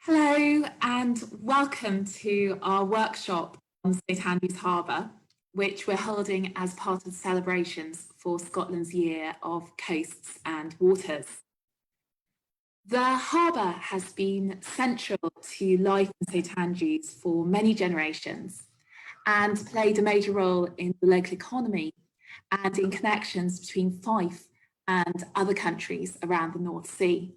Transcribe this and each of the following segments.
Hello and welcome to our workshop on St Andrews Harbour, which we're holding as part of the celebrations for Scotland's Year of Coasts and Waters. The harbour has been central to life in St Andrews for many generations and played a major role in the local economy and in connections between Fife and other countries around the North Sea.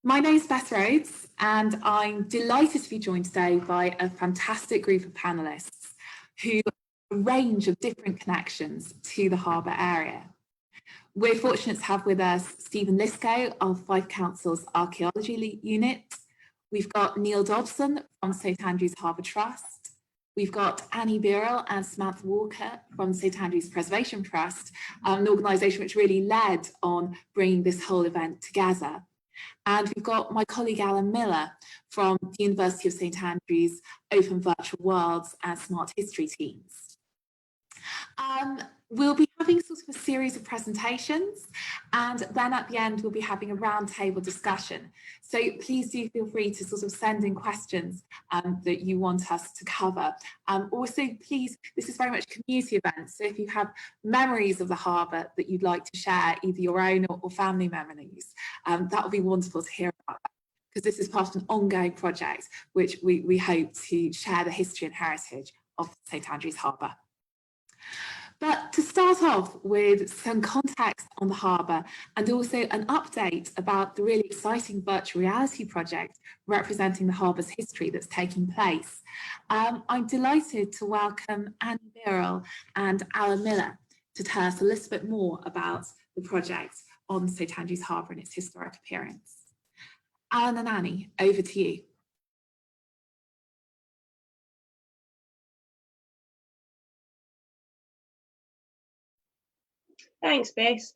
My name is Beth Rhodes, and I'm delighted to be joined today by a fantastic group of panellists who have a range of different connections to the harbour area. We're fortunate to have with us Stephen Lisco of Fife Council's Archaeology Unit. We've got Neil Dobson from St Andrews Harbour Trust. We've got Annie Birrell and Samantha Walker from St Andrews Preservation Trust, an organisation which really led on bringing this whole event together. And we've got my colleague Alan Miller from the University of St Andrews Open Virtual Worlds and Smart History teams. We'll be having sort of a series of presentations, and then at the end we'll be having a roundtable discussion. So please do feel free to sort of send in questions that you want us to cover. Also, please, this is very much a community event, so if you have memories of the harbour that you'd like to share, either your own or family memories, that would be wonderful to hear about, because this is part of an ongoing project which we hope to share the history and heritage of St Andrews Harbour. But to start off with some context on the harbour and also an update about the really exciting virtual reality project representing the harbour's history that's taking place, I'm delighted to welcome Annie Birrell and Alan Miller to tell us a little bit more about the project on St Andrews Harbour and its historic appearance. Alan and Annie, over to you. Thanks, Bess.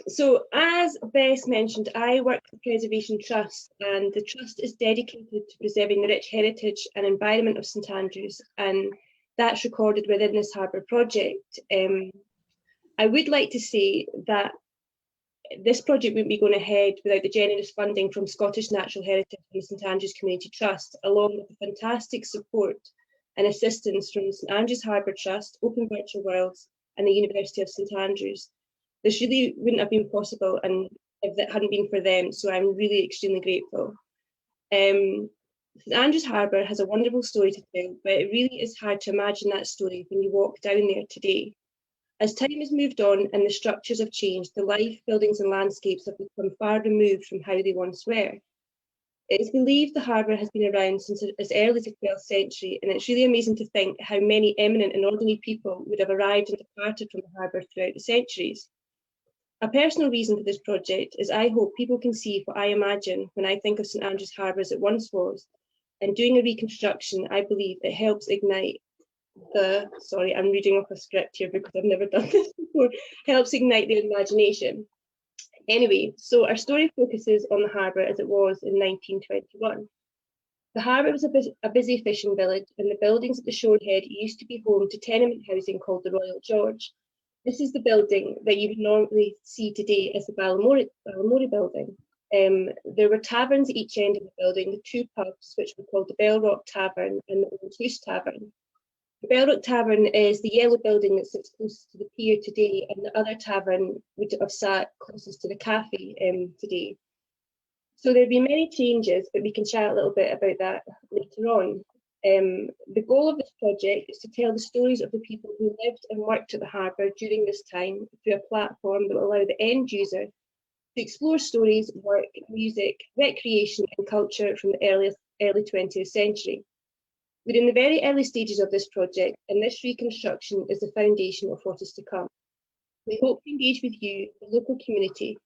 So as Bess mentioned, I work for the Preservation Trust, and the Trust is dedicated to preserving the rich heritage and environment of St Andrews, and that's recorded within this harbour project. I would like to say that this project wouldn't be going ahead without the generous funding from Scottish Natural Heritage and St Andrews Community Trust, along with the fantastic support and assistance from St Andrews Harbour Trust, Open Virtual Worlds, and the University of St Andrews. This really wouldn't have been possible and if it hadn't been for them, so I'm really extremely grateful. St Andrews Harbour has a wonderful story to tell, but it really is hard to imagine that story when you walk down there today. As time has moved on and the structures have changed, the life, buildings and landscapes have become far removed from how they once were. It is believed the harbour has been around since as early as the 12th century, and it's really amazing to think how many eminent and ordinary people would have arrived and departed from the harbour throughout the centuries. A personal reason for this project is I hope people can see what I imagine when I think of St Andrews Harbour as it once was, and doing a reconstruction, I believe it helps ignite the, sorry, I'm reading off a script here because I've never done this before, helps ignite their imagination. Anyway, so our story focuses on the harbour as it was in 1921. The harbour was a busy fishing village, and the buildings at the shorehead used to be home to tenement housing called the Royal George. This is the building that you would normally see today as the Balmoral building. There were taverns at each end of the building, the two pubs, which were called the Bell Rock Tavern and the Old House Tavern. The Bell Rock Tavern is the yellow building that sits closest to the pier today, and the other tavern would have sat closest to the cafe today. So there have been many changes, but we can chat a little bit about that later on. The goal of this project is to tell the stories of the people who lived and worked at the harbour during this time through a platform that will allow the end user to explore stories, work, music, recreation and culture from the early 20th century. We're in the very early stages of this project, and this reconstruction is the foundation of what is to come. We hope to engage with you, the local community,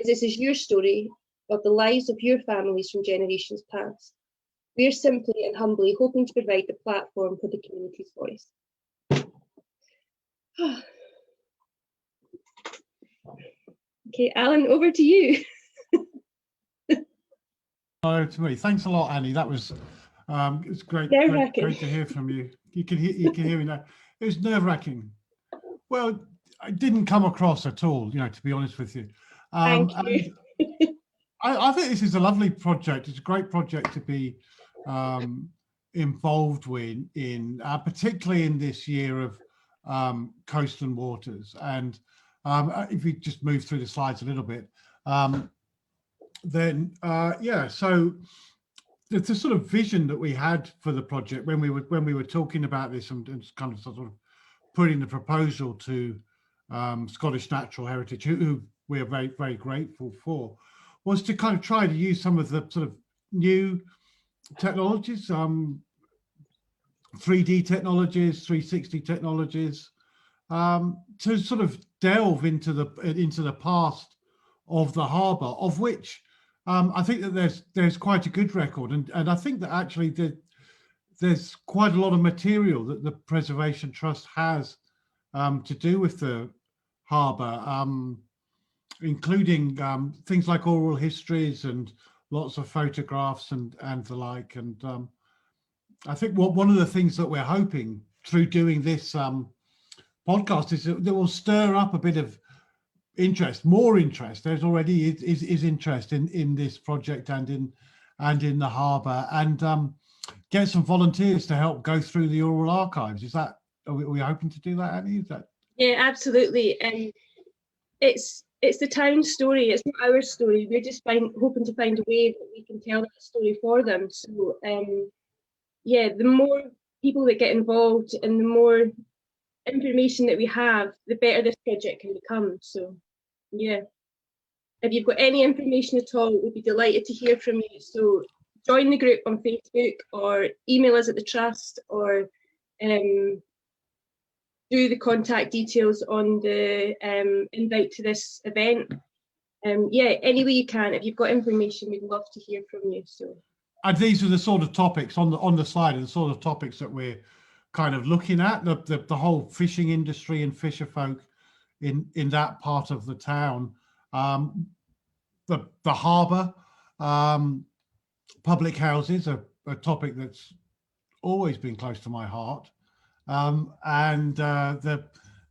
as this is your story of the lives of your families from generations past. We are simply and humbly hoping to provide the platform for the community's voice. Okay, Alan, over to you. Hello to me. Thanks a lot, Annie. That was it's great to hear from you. You can hear me now. It was nerve-wracking. Well, I didn't come across at all, to be honest with you. Thank you. I think this is a lovely project. It's a great project to be involved with, particularly in this year of coastal waters. And if we just move through the slides a little bit, then yeah, so the sort of vision that we had for the project when we were talking about this and kind of sort of putting the proposal to Scottish Natural Heritage, who we are very, very grateful for, was to kind of try to use some of the sort of new technologies, 3D technologies, 360 technologies, to sort of delve into the past of the harbour, of which I think that there's quite a good record, and I think that actually there's quite a lot of material that the Preservation Trust has to do with the harbour, including things like oral histories and lots of photographs and the like. And I think one of the things that we're hoping through doing this podcast is that will stir up a bit of interest, more interest. There's already is interest in this project and in the harbour, and get some volunteers to help go through the oral archives. Are we hoping to do that, Annie? Is that? Yeah, absolutely. It's the town's story. It's not our story. We're just hoping to find a way that we can tell that story for them. So yeah, the more people that get involved and the more information that we have, the better this project can become. So yeah, if you've got any information at all, we'd be delighted to hear from you. So join the group on Facebook or email us at the Trust, or do the contact details on the invite to this event. Yeah, any way you can. If you've got information, we'd love to hear from you. So, and these are the sort of topics on the slide, and the sort of topics that we're kind of looking at, the whole fishing industry and fisher folk in that part of the town, the harbour, public houses, a topic that's always been close to my heart, and the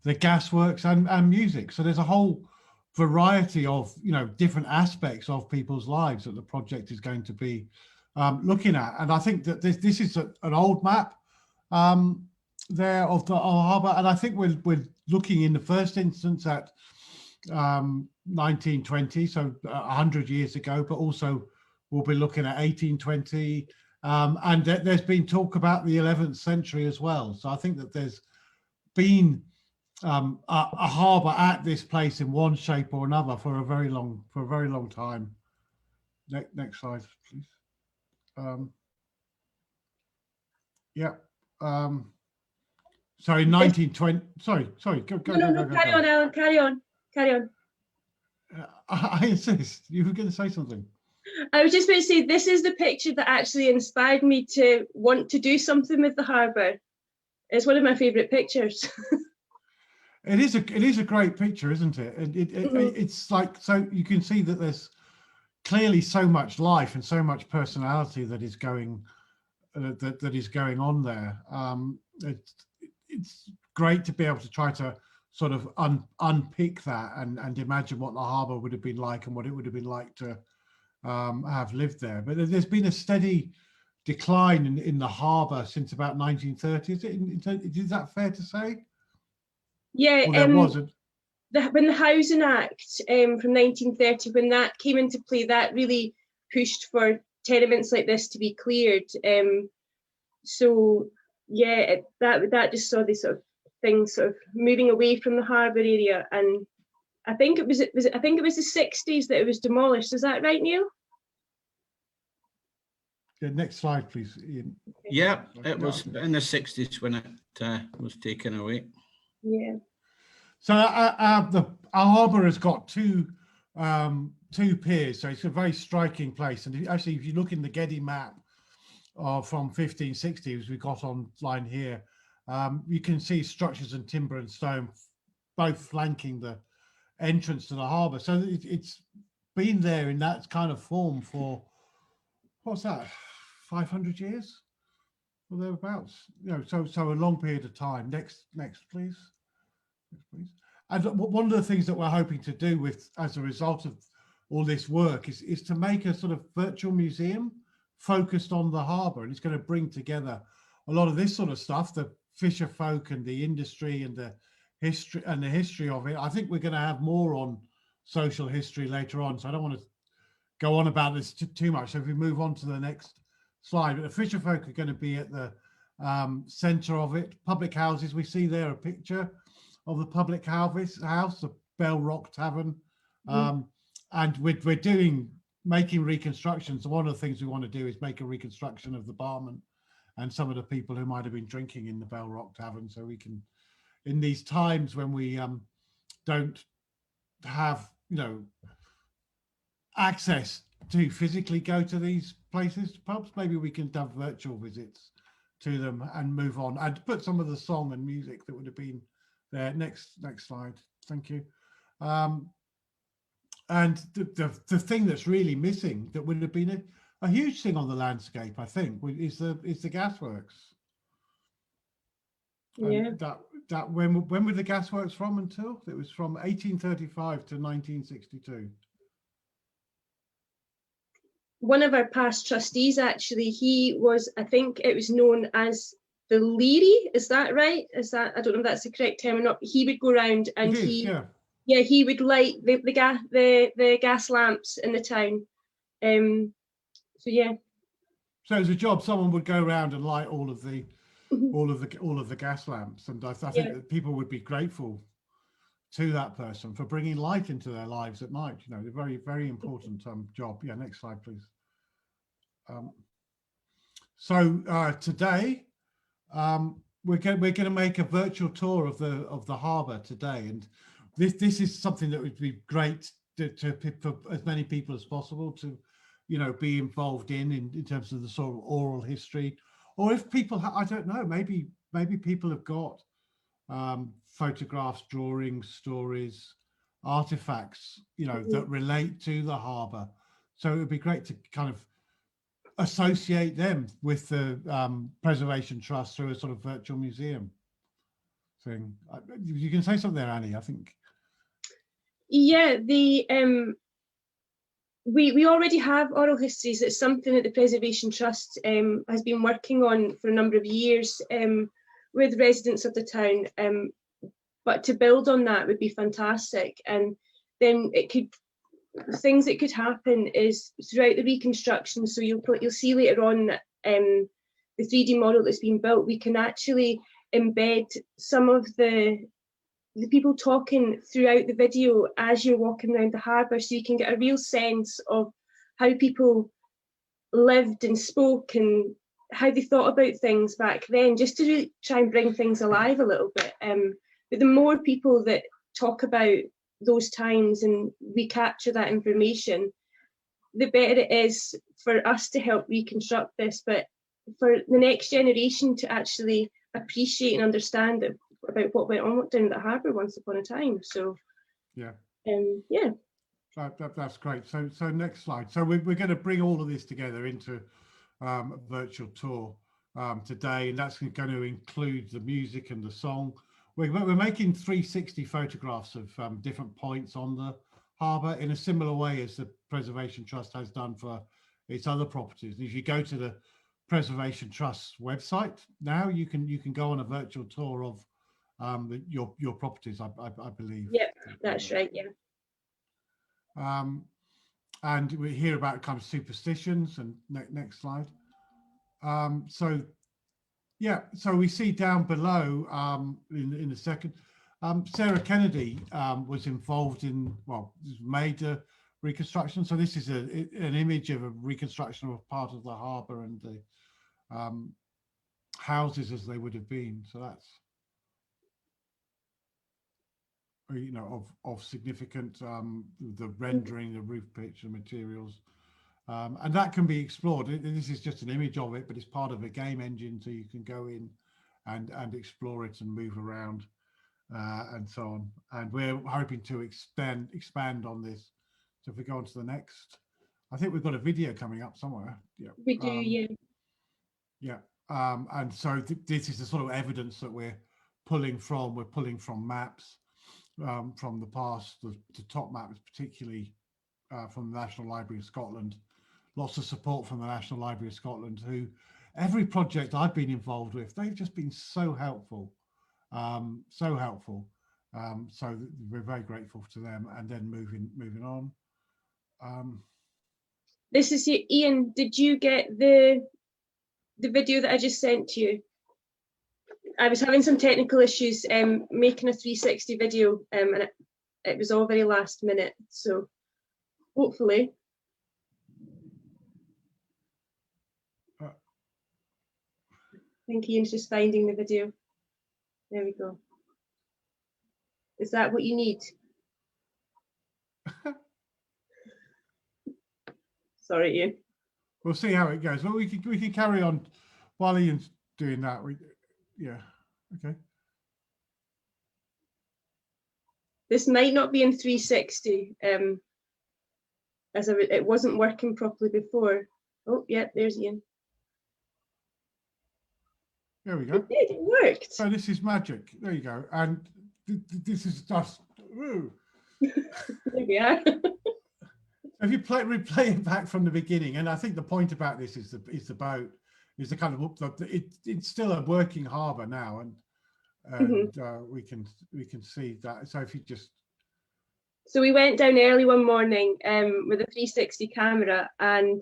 gasworks and music. So there's a whole variety of different aspects of people's lives that the project is going to be looking at. And I think that this is an old map there of the harbour, and I think we're looking in the first instance at 1920, so 100 years ago, but also we'll be looking at 1820, and there's been talk about the 11th century as well. So I think that there's been a harbour at this place in one shape or another for a very long time. Next slide, please. Yeah. So in 1920, sorry, go. Carry on, Alan, carry on. I insist, you were going to say something. I was just going to say, this is the picture that actually inspired me to want to do something with the harbour. It's one of my favourite pictures. It is a great picture, isn't it? It's like, so you can see that there's clearly so much life and so much personality that is going on there. It's great to be able to try to sort of unpick that and imagine what the harbour would have been like and what it would have been like to have lived there. But there's been a steady decline in the harbour since about 1930. Is that fair to say? Yeah, well, there wasn't. When the Housing Act from 1930, when that came into play, that really pushed for tenements like this to be cleared. So yeah, that just saw this sort of thing sort of moving away from the harbour area, and I think it was the 60s that it was demolished. Is that right, Neil? Yeah, next slide, please, Ian. Yeah, it was in the 60s when it was taken away. Yeah. So our harbour has got two piers, so it's a very striking place. And actually, if you look in the Getty map from 1560, as we got online here, you can see structures and timber and stone both flanking the entrance to the harbour. So it's been there in that kind of form for, what's that, 500 years or thereabouts? So a long period of time. Next, please. And one of the things that we're hoping to do as a result of all this work is to make a sort of virtual museum focused on the harbour, and it's going to bring together a lot of this sort of stuff, the fisher folk and the industry and the history of it. I think we're going to have more on social history later on, so I don't want to go on about this too much. So if we move on to the next slide, but the fisher folk are going to be at the centre of it. Public houses, we see there a picture of the public house, the Bell Rock Tavern, and we're making reconstructions. So one of the things we want to do is make a reconstruction of the barman and some of the people who might have been drinking in the Bell Rock Tavern, so we can, in these times when we don't have, you know, access to physically go to these places, pubs, maybe we can have virtual visits to them and move on and put some of the song and music that would have been there. Next slide, thank you. And the thing that's really missing, that would have been a huge thing on the landscape, I think, is the gasworks. Yeah. And that when were the gasworks from until? It was from 1835 to 1962. One of our past trustees, actually, he was, I think it was known as the Leary, is that right? Is that, I don't know if that's the correct term or not, but he would go around and he would light the gas lamps in the town. So yeah. So as a job, someone would go around and light all of the gas lamps, and I think that people would be grateful to that person for bringing light into their lives at night. You know, a very, very important job. Yeah, next slide, please. So today we're going to make a virtual tour of the harbour today, and this is something that would be great for as many people as possible to, you know, be involved in terms of the sort of oral history, or if people I don't know, maybe people have got photographs, drawings, stories, artifacts, you know, that relate to the harbour. So it would be great to kind of associate them with the Preservation Trust through a sort of virtual museum thing. You can say something there, Annie, I think. Yeah, we already have oral histories. It's something that the Preservation Trust has been working on for a number of years with residents of the town. But to build on that would be fantastic. And then things that could happen is throughout the reconstruction. So you'll see later on the 3D model that's been built. We can actually embed some of the people talking throughout the video as you're walking around the harbour, so you can get a real sense of how people lived and spoke and how they thought about things back then, just to really try and bring things alive a little bit. But the more people that talk about those times and we capture that information, the better it is for us to help reconstruct this, but for the next generation to actually appreciate and understand about what went on down at the harbour once upon a time. So yeah, that's great. So next slide. So we're going to bring all of this together into a virtual tour today, and that's going to include the music and the song. We're making 360 photographs of different points on the harbour in a similar way as the Preservation Trust has done for its other properties. If you go to the Preservation Trust website now, you can go on a virtual tour of your properties, I believe. Yeah, that's right. Yeah. And we hear about kind of superstitions. And next slide. So we see down below in a second, Sarah Kennedy was involved in, made a reconstruction. So this is an image of a reconstruction of part of the harbour and the houses as they would have been. So that's, you know, of significant, the rendering, the roof pitch and materials. And that can be explored. This is just an image of it, but it's part of a game engine, so you can go in and explore it and move around and so on. And we're hoping to expand on this. So if we go on to the next, I think we've got a video coming up somewhere. Yeah, we do. Yeah. And so this is the sort of evidence that we're pulling from. We're pulling from maps from the past. The top map is particularly from the National Library of Scotland, lots of support from the National Library of Scotland, who every project I've been involved with, they've just been so helpful, so helpful. So we're very grateful to them. And then moving on. This is Ian. Did you get the video that I just sent to you? I was having some technical issues making a 360 video, and it was all very last minute. So hopefully. I think Ian's just finding the video. There we go. Is that what you need? Sorry, Ian. We'll see how it goes. Well, we can carry on while Ian's doing that. Yeah, okay. This might not be in 360, as it wasn't working properly before. Oh, yeah, there's Ian. There we go. It worked. So this is magic. There you go. And this is just. Ooh. There we are. If you replay it back from the beginning, and I think the point about this is the boat is the kind of it's still a working harbour now, and we can see that. So if you just. So we went down early one morning with a 360 camera, and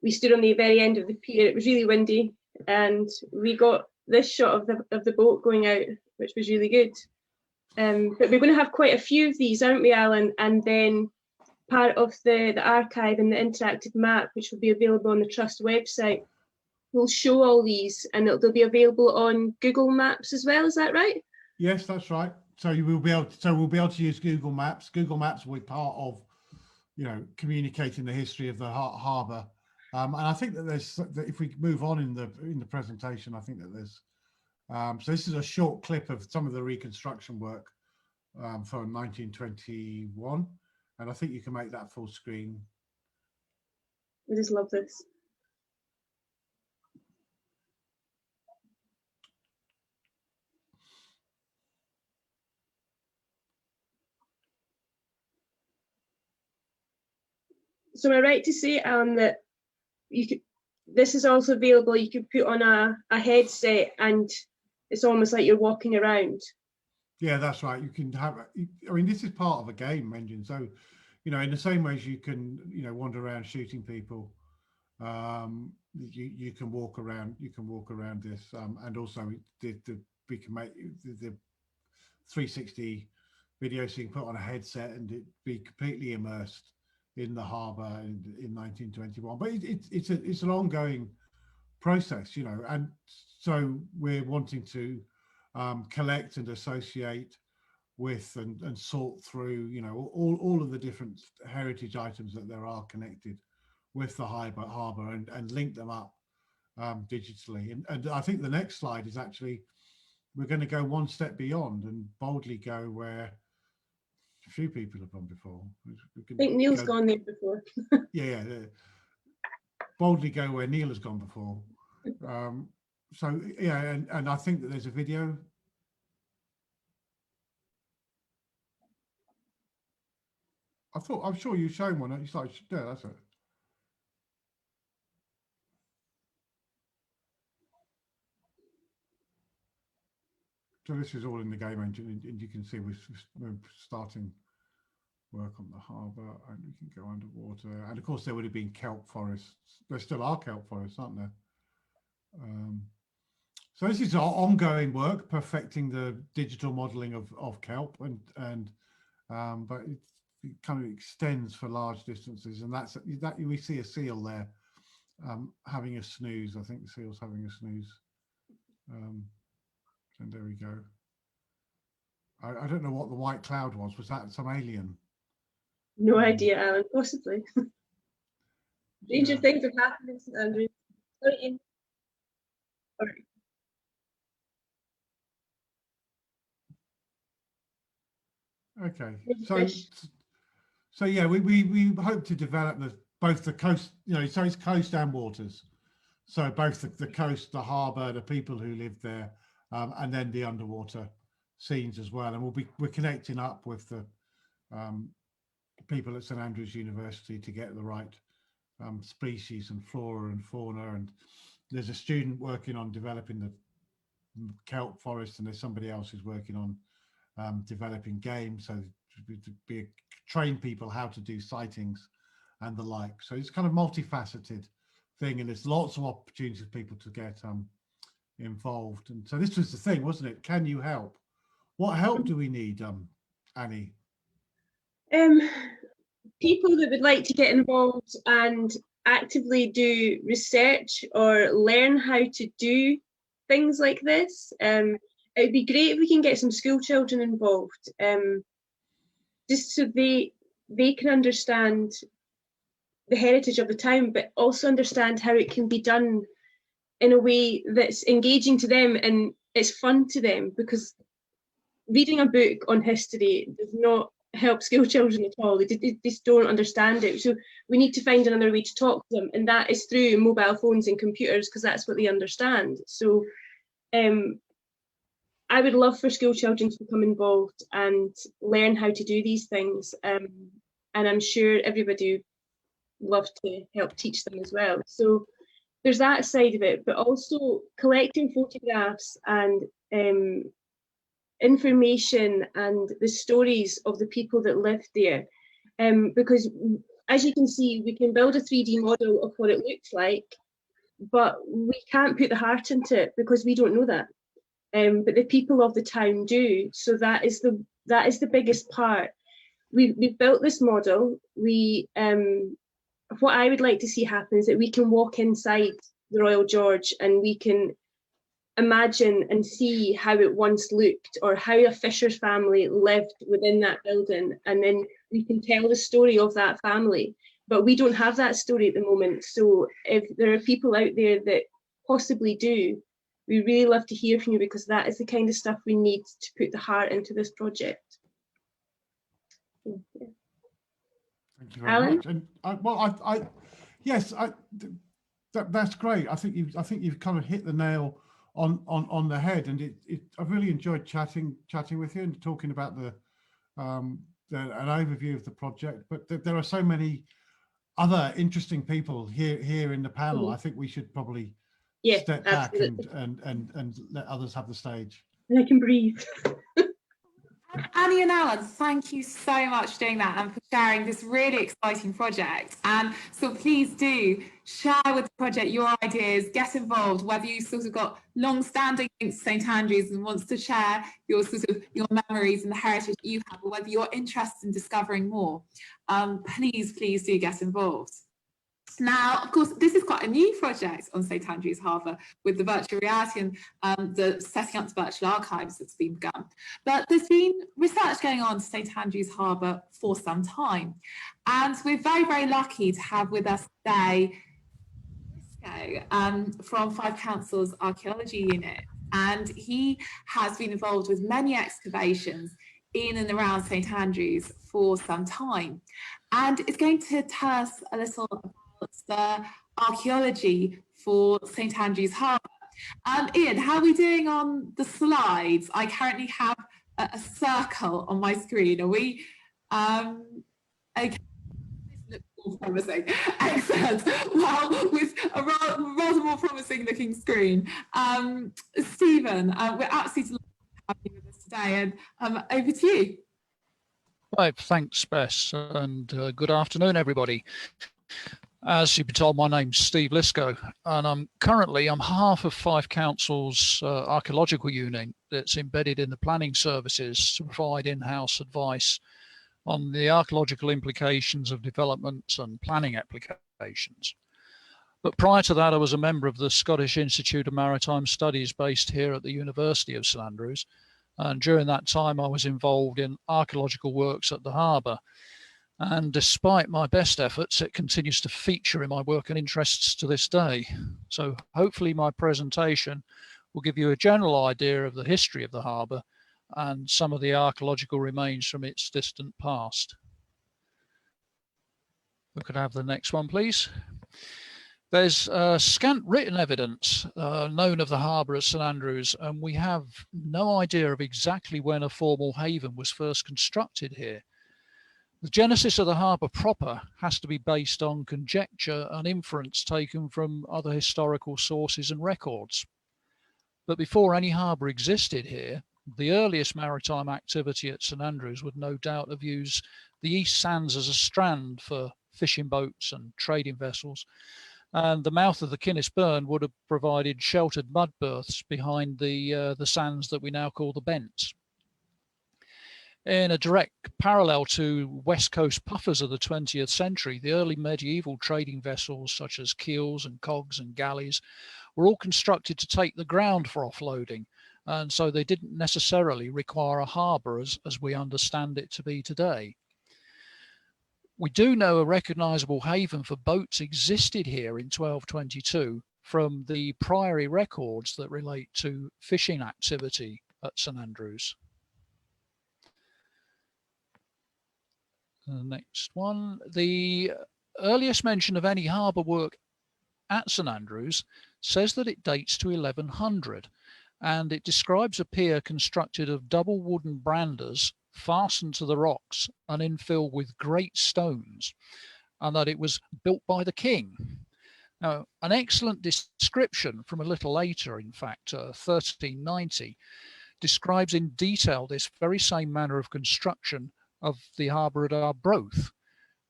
we stood on the very end of the pier. It was really windy, and we got this shot of the boat going out, which was really good. But we're going to have quite a few of these, aren't we, Alan? And then part of the archive and the interactive map, which will be available on the Trust website, will show all these, and they'll be available on Google Maps as well. Is that right? Yes, that's right. So you will be able. We'll be able to use Google Maps. Google Maps will be part of, communicating the history of the harbour. And I think that if we move on in the presentation, I think that there's. So this is a short clip of some of the reconstruction work from 1921, and I think you can make that full screen. I just love this. So am I right to say, Alan, that this is also available, you could put on a headset and it's almost like you're walking around? Yeah, that's right. You can have, I mean, this is part of a game engine. So, in the same ways you can, wander around shooting people, you can walk around, this, and also we can make the 360 video, so you can put on a headset and it be completely immersed in the harbour in 1921. But it's an ongoing process, and so we're wanting to collect and associate with and sort through, all of the different heritage items that there are connected with the harbour and link them up digitally. And I think the next slide is actually, we're going to go one step beyond and boldly go where a few people have gone before. I think Neil's gone there before. yeah. Boldly go where Neil has gone before. So yeah, and I think that there's a video. I'm sure you've shown one. It's like, yeah, that's it. So this is all in the game engine, and you can see we're starting work on the harbour, and we can go underwater. And of course, there would have been kelp forests. There still are kelp forests, aren't there? So this is our ongoing work, perfecting the digital modelling of kelp, and but it kind of extends for large distances, and that we see a seal there having a snooze. I think the seal's having a snooze. And there we go. I don't know what the white cloud was. Was that some alien? No idea, Alan. Possibly. Stranger things have happened in St Andrews. Sorry, Ian. All right. Okay. So yeah, we hope to develop both the coast, so it's coast and waters. So both the coast, the harbour, the people who live there, and then the underwater scenes as well. And we're connecting up with the people at St Andrews University to get the right species and flora and fauna. And there's a student working on developing the kelp forest, and there's somebody else who's working on developing game, so to train people how to do sightings and the like. So it's kind of multifaceted thing, and there's lots of opportunities for people to get involved. And so this was the thing, wasn't it? Can you help? What help do we need, Annie? People that would like to get involved and actively do research or learn how to do things like this. It would be great if we can get some school children involved, just so they can understand the heritage of the town, but also understand how it can be done in a way that's engaging to them and it's fun to them, because reading a book on history does not help school children at all. They just don't understand it. So we need to find another way to talk to them, and that is through mobile phones and computers, because that's what they understand. So I would love for school children to become involved and learn how to do these things, and I'm sure everybody would love to help teach them as well. So there's that side of it, but also collecting photographs and information and the stories of the people that lived there, because as you can see, we can build a 3D model of what it looks like, but we can't put the heart into it because we don't know that. But the people of the town do. So that is the biggest part. We've built this model. What I would like to see happen is that we can walk inside the Royal George and we can imagine and see how it once looked, or how a fisher's family lived within that building, and then we can tell the story of that family. But we don't have that story at the moment. So if there are people out there that possibly do, we really love to hear from you, because that is the kind of stuff we need to put the heart into this project. Yeah. Thank you very Alan? much. And yes, that's great. I think you've kind of hit the nail on the head, and I've really enjoyed chatting with you and talking about an overview of the project. But there are so many other interesting people here in the panel. Mm-hmm. I think we should probably step absolutely. back and let others have the stage. And I can breathe. Annie and Alan, thank you so much for doing that and for sharing this really exciting project. And so please do share with the project your ideas, get involved, whether you sort of got long-standing links to St Andrews and wants to share your your memories and the heritage that you have, or whether you're interested in discovering more. Please do get involved. Now, of course, this is quite a new project on St Andrews Harbour with the virtual reality and the setting up the virtual archives that's been begun. But there's been research going on St Andrews Harbour for some time. And we're very, very lucky to have with us today from Five Councils Archaeology Unit. And he has been involved with many excavations in and around St Andrews for some time. And it's going to tell us a little about the archaeology for St Andrews Harbour. Ian, how are we doing on the slides? I currently have a circle on my screen. Are we okay? This looks more promising. Excellent. Well, with a rather more promising looking screen. Stephen, we're absolutely delighted to have you with us today, and over to you. Right, thanks, Bess, and good afternoon, everybody. As you've been told, my name's Steve Lisco, and I'm half of Five Councils Archaeological Unit that's embedded in the planning services to provide in-house advice on the archaeological implications of development and planning applications. But prior to that, I was a member of the Scottish Institute of Maritime Studies based here at the University of St Andrews, and during that time I was involved in archaeological works at the harbour. And despite my best efforts, it continues to feature in my work and interests to this day. So hopefully my presentation will give you a general idea of the history of the harbour and some of the archaeological remains from its distant past. We could have the next one, please. There's scant written evidence known of the harbour at St Andrews, and we have no idea of exactly when a formal haven was first constructed here. The genesis of the harbour proper has to be based on conjecture and inference taken from other historical sources and records. But before any harbour existed here, the earliest maritime activity at St Andrews would no doubt have used the East Sands as a strand for fishing boats and trading vessels, and the mouth of the Kinnis Burn would have provided sheltered mud berths behind the sands that we now call the Bents. In a direct parallel to West Coast puffers of the 20th century, the early medieval trading vessels such as keels and cogs and galleys were all constructed to take the ground for offloading, and so they didn't necessarily require a harbour as we understand it to be today. We do know a recognisable haven for boats existed here in 1222 from the priory records that relate to fishing activity at St Andrews. The next one, the earliest mention of any harbour work at St Andrews says that it dates to 1100, and it describes a pier constructed of double wooden branders fastened to the rocks and infilled with great stones, and that it was built by the king. Now, an excellent description from a little later, in fact, 1390, describes in detail this very same manner of construction of the harbour at Arbroath.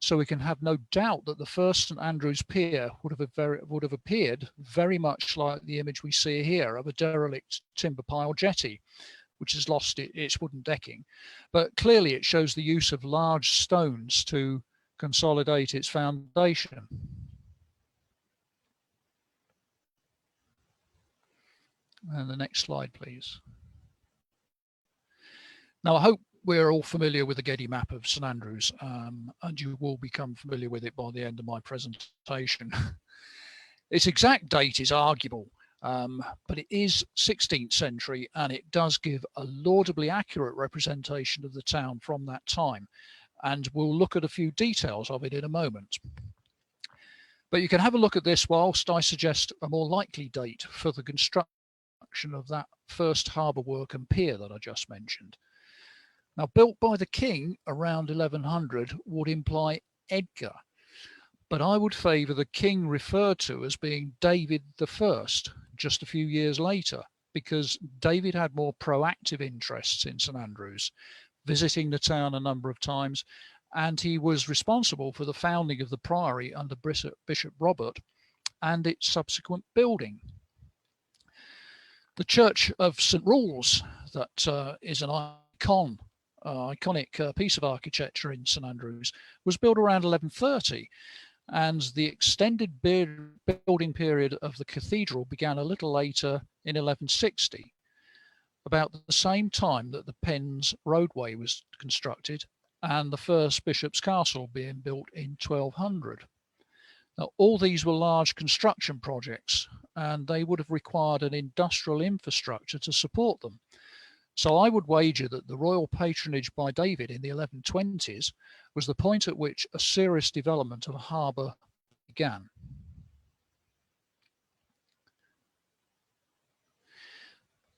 So we can have no doubt that the first St Andrews Pier would have appeared very much like the image we see here of a derelict timber pile jetty, which has lost its wooden decking. But clearly it shows the use of large stones to consolidate its foundation. And the next slide, please. Now, I hope we're all familiar with the Getty map of St Andrews, and you will become familiar with it by the end of my presentation. Its exact date is arguable, but it is 16th century, and it does give a laudably accurate representation of the town from that time. And we'll look at a few details of it in a moment. But you can have a look at this whilst I suggest a more likely date for the construction of that first harbour work and pier that I just mentioned. Now, built by the king around 1100 would imply Edgar, but I would favour the king referred to as being David I, just a few years later, because David had more proactive interests in St Andrews, visiting the town a number of times, and he was responsible for the founding of the priory under Bishop Robert and its subsequent building. The Church of St Rules, that is an iconic piece of architecture in St Andrews, was built around 1130, and the extended building period of the cathedral began a little later in 1160, about the same time that the Penn's roadway was constructed and the first Bishop's Castle being built in 1200. Now, all these were large construction projects, and they would have required an industrial infrastructure to support them. So I would wager that the royal patronage by David in the 1120s was the point at which a serious development of a harbour began.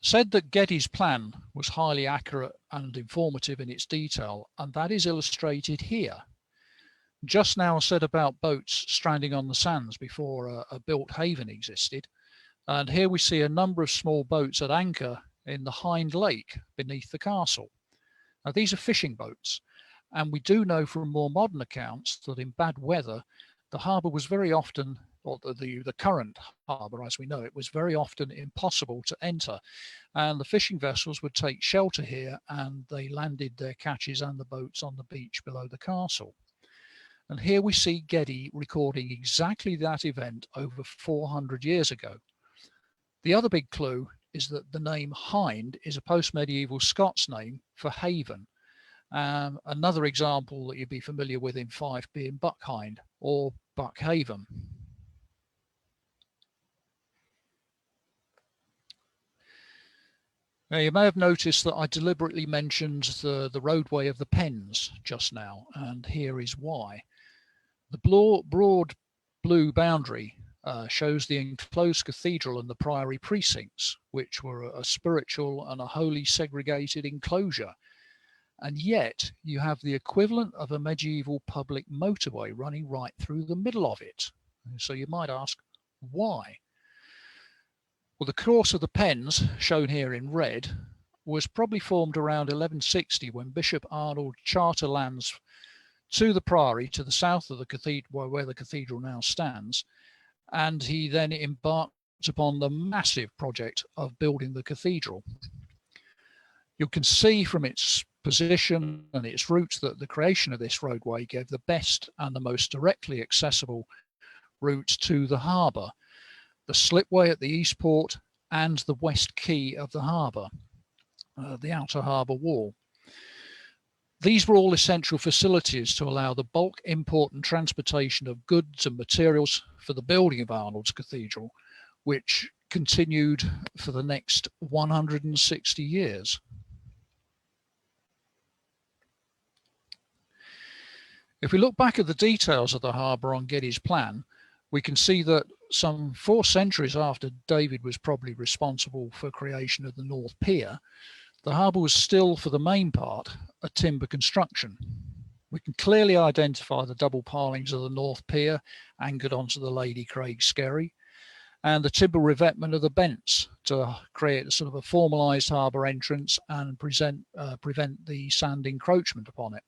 Said that Getty's plan was highly accurate and informative in its detail, and that is illustrated here. Just now I said about boats stranding on the sands before a built haven existed, and here we see a number of small boats at anchor in the Hind Lake beneath the castle. Now, these are fishing boats, and we do know from more modern accounts that in bad weather, the harbour was very often, or the current harbour as we know it, was very often impossible to enter, and the fishing vessels would take shelter here, and they landed their catches and the boats on the beach below the castle. And here we see Getty recording exactly that event over 400 years ago. The other big clue is that the name Hind is a post-medieval Scots name for haven. Another example that you'd be familiar with in Fife being Buckhind or Buckhaven. Now, you may have noticed that I deliberately mentioned the roadway of the Pens just now, and here is why. The broad blue boundary shows the enclosed cathedral and the priory precincts, which were a spiritual and a wholly segregated enclosure. and yet you have the equivalent of a medieval public motorway running right through the middle of it. So you might ask, why? Well, the course of the Pens, shown here in red, was probably formed around 1160 when Bishop Arnold charter lands to the priory to the south of the cathedral, where the cathedral now stands, and he then embarked upon the massive project of building the cathedral. You can see from its position and its route that the creation of this roadway gave the best and the most directly accessible route to the harbour, the slipway at the east port and the west quay of the harbour, the outer harbour wall. These were all essential facilities to allow the bulk import and transportation of goods and materials for the building of Arnold's Cathedral, which continued for the next 160 years. If we look back at the details of the harbour on Geddes' plan, we can see that some 4 centuries after David was probably responsible for creation of the North Pier, the harbour was still, for the main part, a timber construction. We can clearly identify the double pilings of the North Pier anchored onto the Lady Craig Skerry, and the timber revetment of the bents to create a sort of a formalised harbour entrance and prevent the sand encroachment upon it.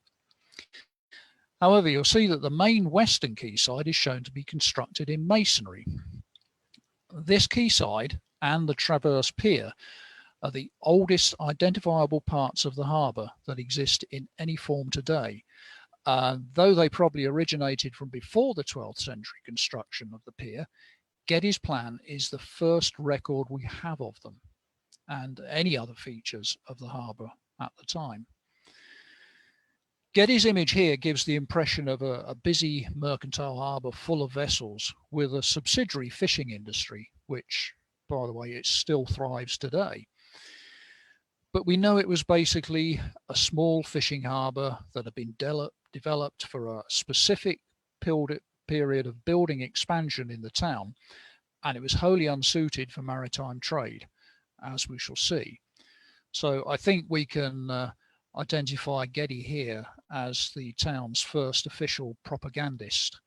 However, you'll see that the main western quayside is shown to be constructed in masonry. This quayside and the Traverse Pier are the oldest identifiable parts of the harbour that exist in any form today. Though they probably originated from before the 12th century construction of the pier, Geddes' plan is the first record we have of them and any other features of the harbour at the time. Geddes' image here gives the impression of a busy mercantile harbour full of vessels with a subsidiary fishing industry, which, by the way, it still thrives today. But we know it was basically a small fishing harbour that had been developed for a specific period of building expansion in the town, and it was wholly unsuited for maritime trade, as we shall see. So I think we can identify Geddes here as the town's first official propagandist.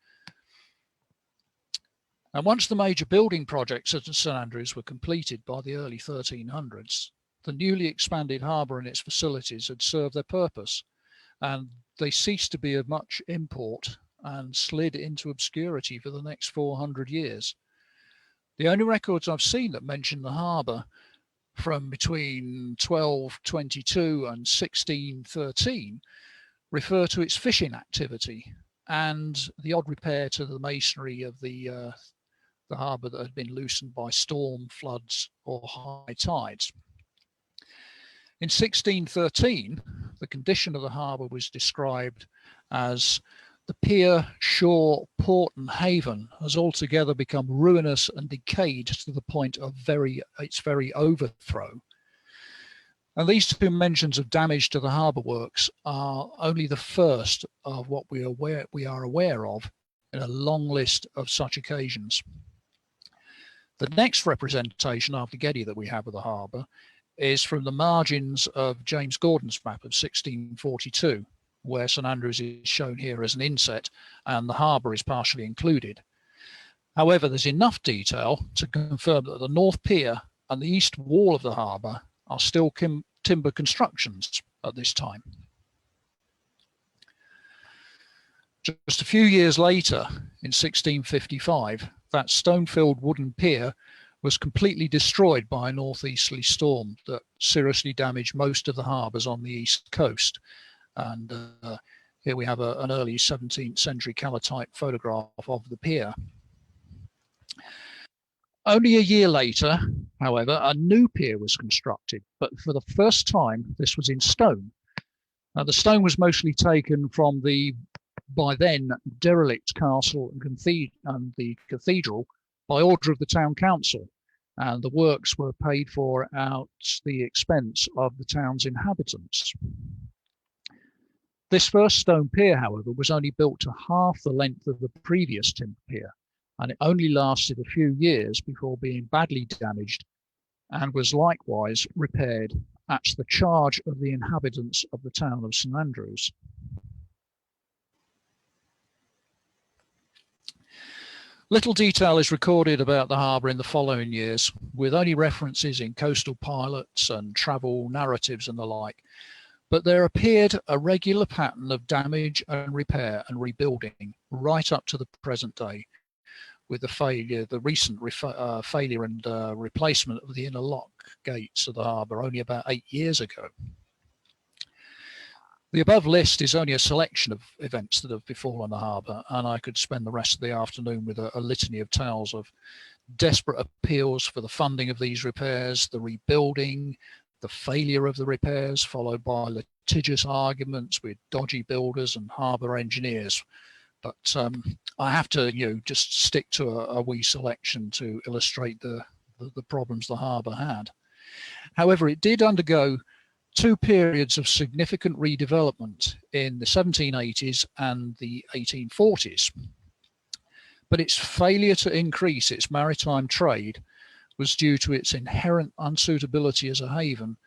And once the major building projects at St Andrews were completed by the early 1300s, the newly expanded harbour and its facilities had served their purpose, and they ceased to be of much import and slid into obscurity for the next 400 years. The only records I've seen that mention the harbour from between 1222 and 1613 refer to its fishing activity and the odd repair to the masonry of the harbour that had been loosened by storm, floods or high tides. In 1613, the condition of the harbour was described as the pier, shore, port and haven has altogether become ruinous and decayed to the point of its very overthrow. And these 2 mentions of damage to the harbour works are only the first of what we are aware of in a long list of such occasions. The next representation after Geddes that we have of the harbour is from the margins of James Gordon's map of 1642, where St Andrews is shown here as an inset and the harbour is partially included. However, there's enough detail to confirm that the North Pier and the east wall of the harbour are still timber constructions at this time. Just a few years later, in 1655, that stone-filled wooden pier was completely destroyed by a northeasterly storm that seriously damaged most of the harbours on the east coast. And here we have an early 17th century calotype photograph of the pier. Only a year later, however, a new pier was constructed, but for the first time, this was in stone. Now, the stone was mostly taken from the, by then, derelict castle and the cathedral by order of the town council, and the works were paid for at the expense of the town's inhabitants. This first stone pier, however, was only built to half the length of the previous timber pier, and it only lasted a few years before being badly damaged and was likewise repaired at the charge of the inhabitants of the town of St Andrews. Little detail is recorded about the harbour in the following years, with only references in coastal pilots and travel narratives and the like. But there appeared a regular pattern of damage and repair and rebuilding right up to the present day, with the recent failure and replacement of the inner lock gates of the harbour only about 8 years ago. The above list is only a selection of events that have befallen the harbour, and I could spend the rest of the afternoon with a litany of tales of desperate appeals for the funding of these repairs, the rebuilding, the failure of the repairs, followed by litigious arguments with dodgy builders and harbour engineers. But I have to, just stick to a wee selection to illustrate the problems the harbour had. However, it did undergo 2 periods of significant redevelopment in the 1780s and the 1840s. But its failure to increase its maritime trade was due to its inherent unsuitability as a haven,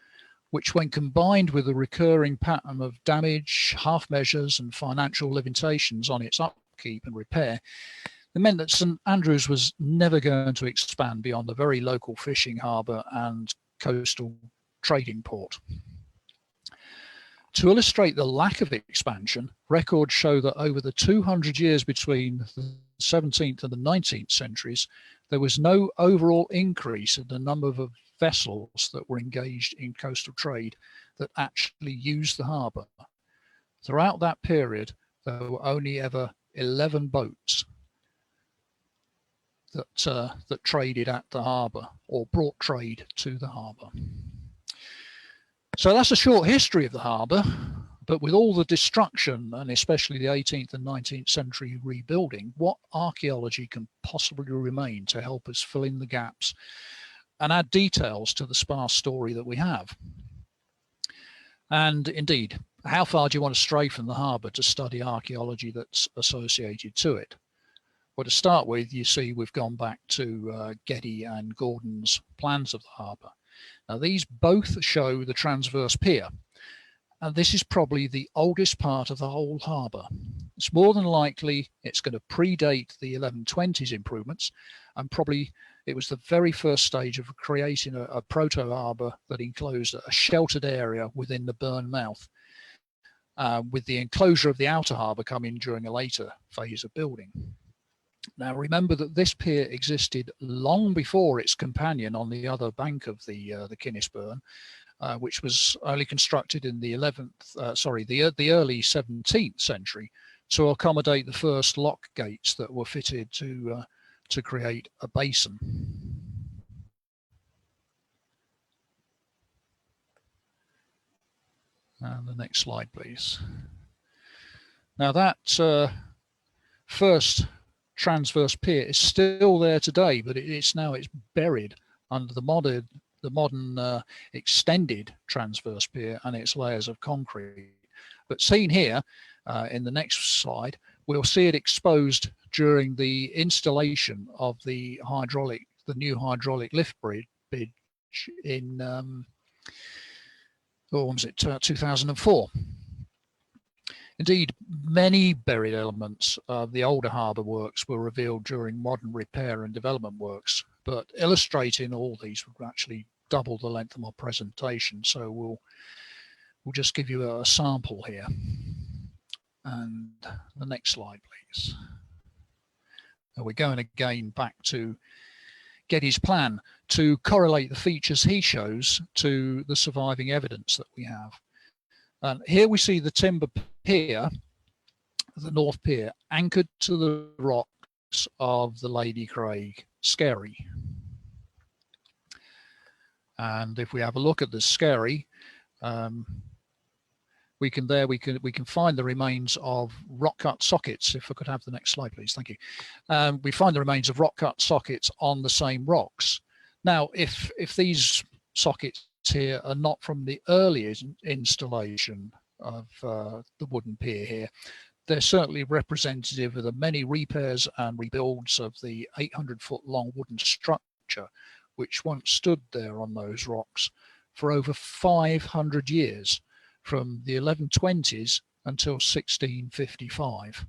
which, when combined with a recurring pattern of damage, half measures and financial limitations on its upkeep and repair, it meant that St Andrews was never going to expand beyond a very local fishing harbour and coastal trading port. To illustrate the lack of expansion, records show that over the 200 years between the 17th and the 19th centuries, there was no overall increase in the number of vessels that were engaged in coastal trade that actually used the harbour. Throughout that period, there were only ever 11 boats that traded at the harbour or brought trade to the harbour. So that's a short history of the harbour, but with all the destruction and especially the 18th and 19th century rebuilding, what archaeology can possibly remain to help us fill in the gaps and add details to the sparse story that we have? And indeed, how far do you want to stray from the harbour to study archaeology that's associated to it? Well, to start with, you see we've gone back to Getty and Gordon's plans of the harbour. Now, these both show the transverse pier, and this is probably the oldest part of the whole harbour. It's more than likely it's going to predate the 1120s improvements, and probably it was the very first stage of creating a proto-harbour that enclosed a sheltered area within the burn mouth, with the enclosure of the outer harbour coming during a later phase of building. Now, remember that this pier existed long before its companion on the other bank of the Kinnisburn, which was only constructed in the early 17th century to accommodate the first lock gates that were fitted to create a basin. And the next slide, please. Now that first transverse pier is still there today, but it's buried under the modern extended transverse pier and its layers of concrete. But seen here in the next slide, we'll see it exposed during the installation of the new hydraulic lift bridge in 2004. Indeed, many buried elements of the older harbour works were revealed during modern repair and development works, but illustrating all these would actually double the length of my presentation. So we'll just give you a sample here. And the next slide, please. Now we're going again back to Getty's plan to correlate the features he shows to the surviving evidence that we have. And here we see the timber pier, the North Pier, anchored to the rocks of the Lady Craig Skerry. And if we have a look at the Skerry, we can find the remains of rock-cut sockets. If I could have the next slide, please. Thank you. We find the remains of rock-cut sockets on the same rocks. Now, if these sockets here are not from the earliest installation of the wooden pier here, they're certainly representative of the many repairs and rebuilds of the 800-foot long wooden structure which once stood there on those rocks for over 500 years, from the 1120s until 1655.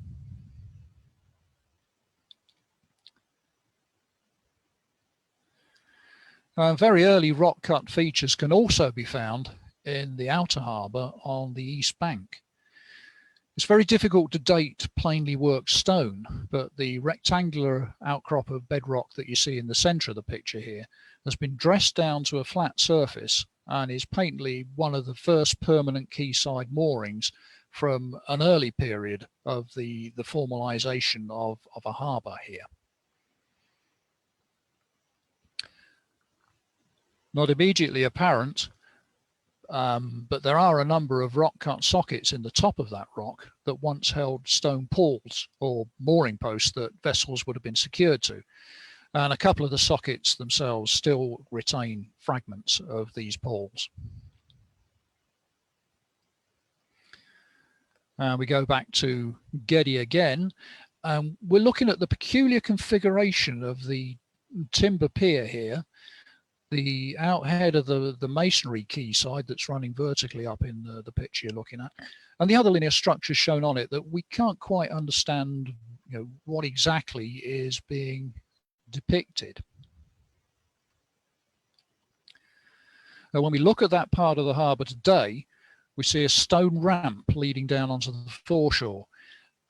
Very early rock cut features can also be found in the outer harbour on the east bank. It's very difficult to date plainly worked stone, but the rectangular outcrop of bedrock that you see in the centre of the picture here has been dressed down to a flat surface and is patently one of the first permanent quayside moorings from an early period of the formalisation of a harbour here. Not immediately apparent, but there are a number of rock cut sockets in the top of that rock that once held stone pawls or mooring posts that vessels would have been secured to. And a couple of the sockets themselves still retain fragments of these pawls. We go back to Geddy again. We're looking at the peculiar configuration of the timber pier here. The outhead of the masonry quayside that's running vertically up in the picture you're looking at, and the other linear structures shown on it that we can't quite understand, what exactly is being depicted. Now, when we look at that part of the harbour today, we see a stone ramp leading down onto the foreshore,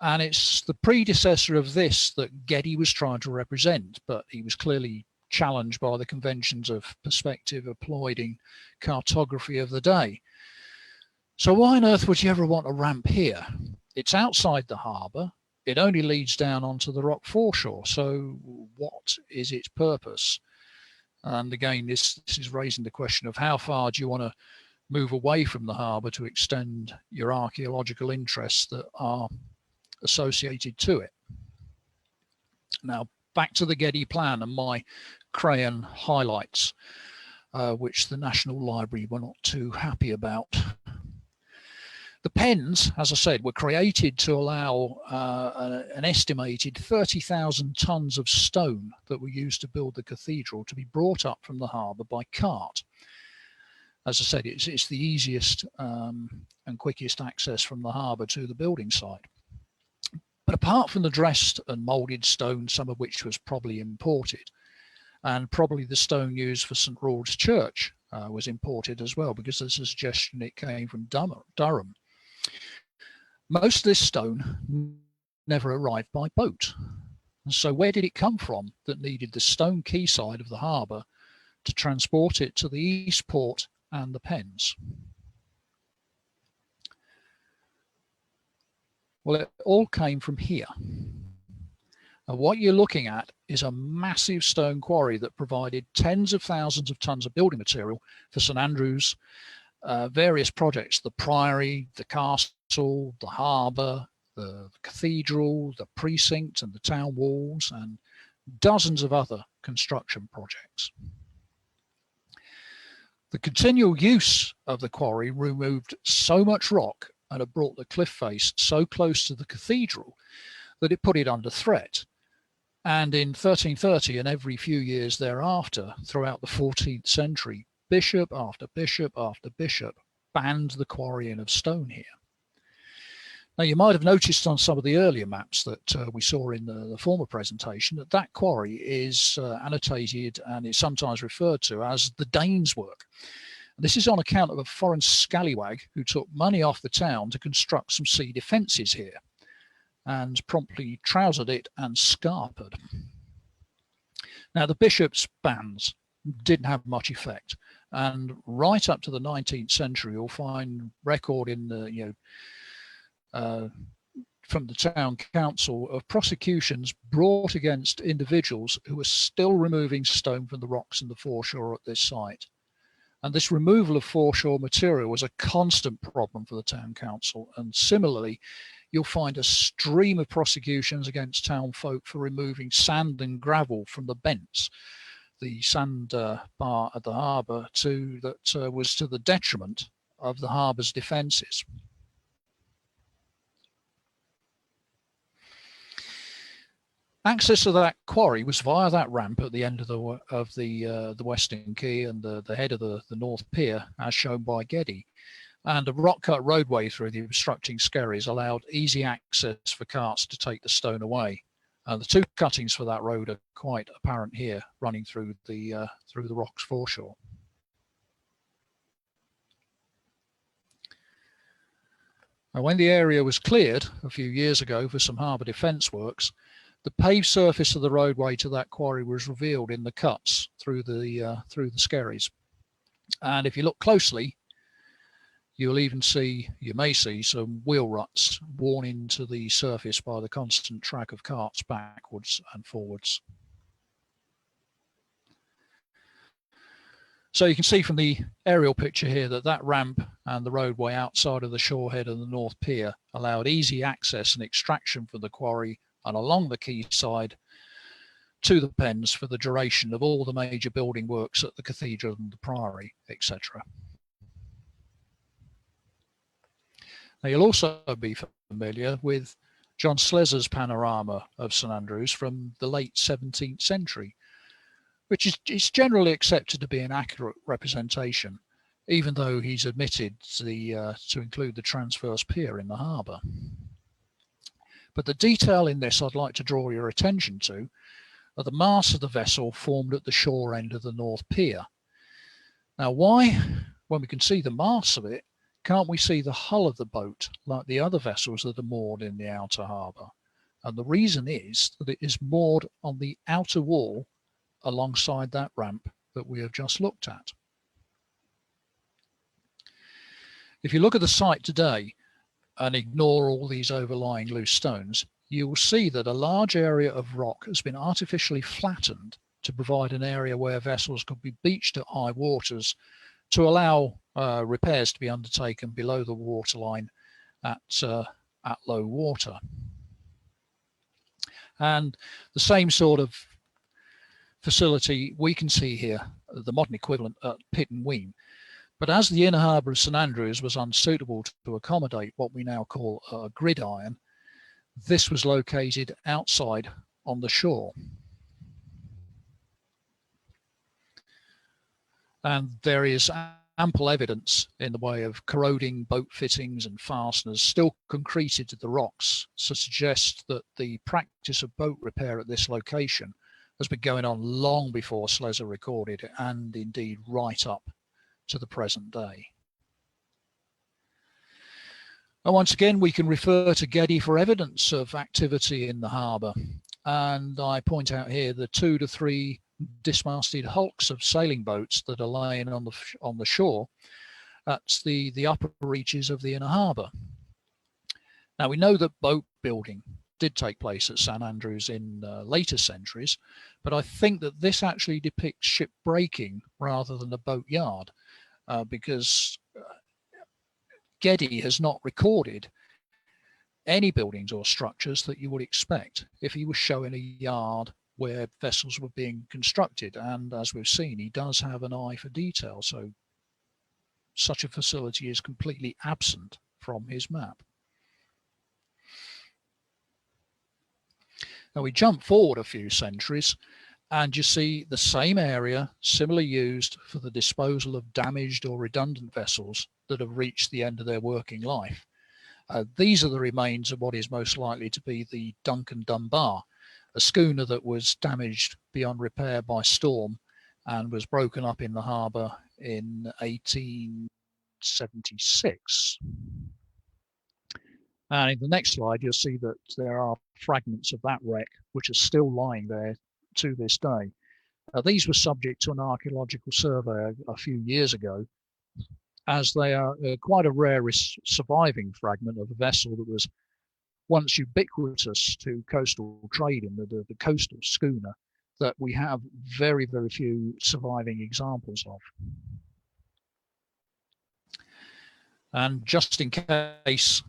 and it's the predecessor of this that Geddy was trying to represent, but he was clearly challenged by the conventions of perspective employed in cartography of the day. So why on earth would you ever want a ramp here? It's outside the harbour. It only leads down onto the rock foreshore. So what is its purpose? And again, this is raising the question of how far do you want to move away from the harbour to extend your archaeological interests that are associated to it. Now, back to the Geddy plan and my crayon highlights, which the National Library were not too happy about. The pens, as I said, were created to allow an estimated 30,000 tonnes of stone that were used to build the cathedral to be brought up from the harbour by cart. As I said, it's the easiest and quickest access from the harbour to the building site. But apart from the dressed and moulded stone, some of which was probably imported, and probably the stone used for St. Rold's Church was imported as well, because there's a suggestion it came from Durham. Most of this stone never arrived by boat. And so where did it come from that needed the stone quayside of the harbour to transport it to the East Port and the Pens? Well, it all came from here. And what you're looking at is a massive stone quarry that provided tens of thousands of tons of building material for St Andrews, various projects, the Priory, the castle, the harbour, the cathedral, the precinct and the town walls, and dozens of other construction projects. The continual use of the quarry removed so much rock and had brought the cliff face so close to the cathedral that it put it under threat. And in 1330 and every few years thereafter, throughout the 14th century, bishop after bishop after bishop banned the quarrying of stone here. Now, you might have noticed on some of the earlier maps that we saw in the former presentation that that quarry is annotated and is sometimes referred to as the Danes' work. This is on account of a foreign scallywag who took money off the town to construct some sea defences here and promptly trousered it and scarpered. Now, the bishop's bans didn't have much effect, and right up to the 19th century, you'll find record in the, from the town council of prosecutions brought against individuals who were still removing stone from the rocks in the foreshore at this site. And this removal of foreshore material was a constant problem for the town council. And similarly, you'll find a stream of prosecutions against town folk for removing sand and gravel from the bents, the sand bar at the harbour, that was to the detriment of the harbour's defences. Access to that quarry was via that ramp at the end of the Western Quay and the head of the North Pier, as shown by Geddy. And a rock-cut roadway through the obstructing skerries allowed easy access for carts to take the stone away. The two cuttings for that road are quite apparent here, running through the rocks foreshore. Now, when the area was cleared a few years ago for some harbour defence works, the paved surface of the roadway to that quarry was revealed in the cuts through the skerries. And if you look closely, you may see some wheel ruts worn into the surface by the constant track of carts backwards and forwards. So you can see from the aerial picture here that ramp and the roadway outside of the shorehead of the North Pier allowed easy access and extraction from the quarry and along the quayside to the pens for the duration of all the major building works at the cathedral and the priory, etc. Now, you'll also be familiar with John Slezer's panorama of St Andrews from the late 17th century, which is generally accepted to be an accurate representation, even though he's admitted to include the transverse pier in the harbour. But the detail in this I'd like to draw your attention to are the masts of the vessel formed at the shore end of the North Pier. Now, why, when we can see the masts of it, can't we see the hull of the boat like the other vessels that are moored in the outer harbour? And the reason is that it is moored on the outer wall alongside that ramp that we have just looked at. If you look at the site today and ignore all these overlying loose stones, you will see that a large area of rock has been artificially flattened to provide an area where vessels could be beached at high waters to allow repairs to be undertaken below the waterline at low water. And the same sort of facility we can see here, the modern equivalent at Pitton Weem. But as the inner harbour of St Andrews was unsuitable to accommodate what we now call a gridiron, this was located outside on the shore. And there is ample evidence in the way of corroding boat fittings and fasteners still concreted to the rocks to suggest that the practice of boat repair at this location has been going on long before Slezer recorded it, and indeed right up to the present day. And once again, we can refer to Geddy for evidence of activity in the harbour. And I point out here the 2 to 3 dismasted hulks of sailing boats that are laying on the shore at the upper reaches of the inner harbour. Now, we know that boat building did take place at St Andrews in later centuries, but I think that this actually depicts ship breaking rather than a boat yard, because Geddy has not recorded any buildings or structures that you would expect if he was showing a yard where vessels were being constructed. And as we've seen, he does have an eye for detail, so such a facility is completely absent from his map. Now we jump forward a few centuries and you see the same area similarly used for the disposal of damaged or redundant vessels that have reached the end of their working life. These are the remains of what is most likely to be the Duncan Dunbar, a schooner that was damaged beyond repair by storm and was broken up in the harbour in 1876. And in the next slide, you'll see that there are fragments of that wreck which are still lying there to this day. These were subject to an archaeological survey a few years ago, as they are quite a rare surviving fragment of a vessel that was once ubiquitous to coastal trade in the coastal schooner that we have very, very few surviving examples of. And just in case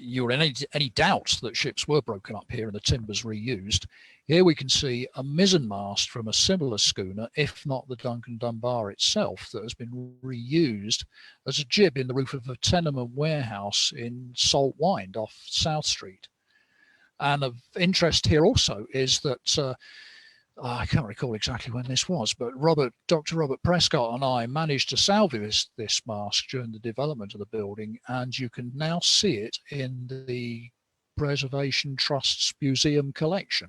you're in any doubt that ships were broken up here and the timbers reused, here we can see a mizzen mast from a similar schooner, if not the Duncan Dunbar itself, that has been reused as a jib in the roof of a tenement warehouse in Salt Wynd off South Street. And of interest here also is that I can't recall exactly when this was, but Dr. Robert Prescott and I managed to salvage this mask during the development of the building, and you can now see it in the Preservation Trust's museum collection.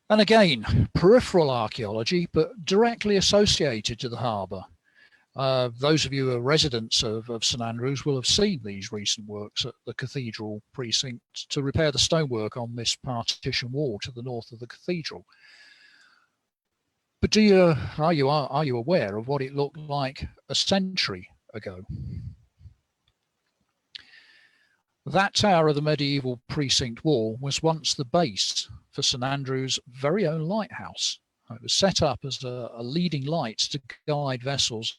And again, peripheral archaeology, but directly associated to the harbour. Those of you who are residents of St Andrews will have seen these recent works at the cathedral precinct to repair the stonework on this partition wall to the north of the cathedral. But are you aware of what it looked like a century ago? That tower of the medieval precinct wall was once the base for St Andrews' very own lighthouse. It was set up as a leading light to guide vessels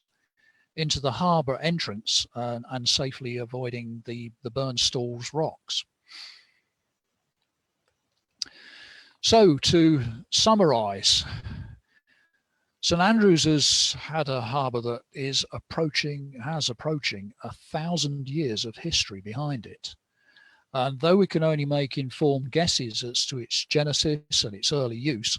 into the harbour entrance and safely avoiding the Burnstall's rocks. So to summarise, St Andrews has had a harbour that has approaching 1,000 years of history behind it. And though we can only make informed guesses as to its genesis and its early use,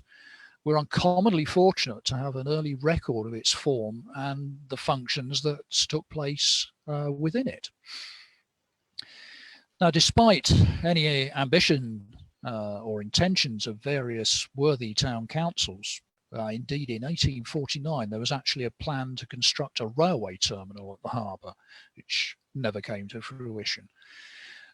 we're uncommonly fortunate to have an early record of its form and the functions that took place within it. Now, despite any ambition or intentions of various worthy town councils, indeed in 1849 there was actually a plan to construct a railway terminal at the harbour, which never came to fruition.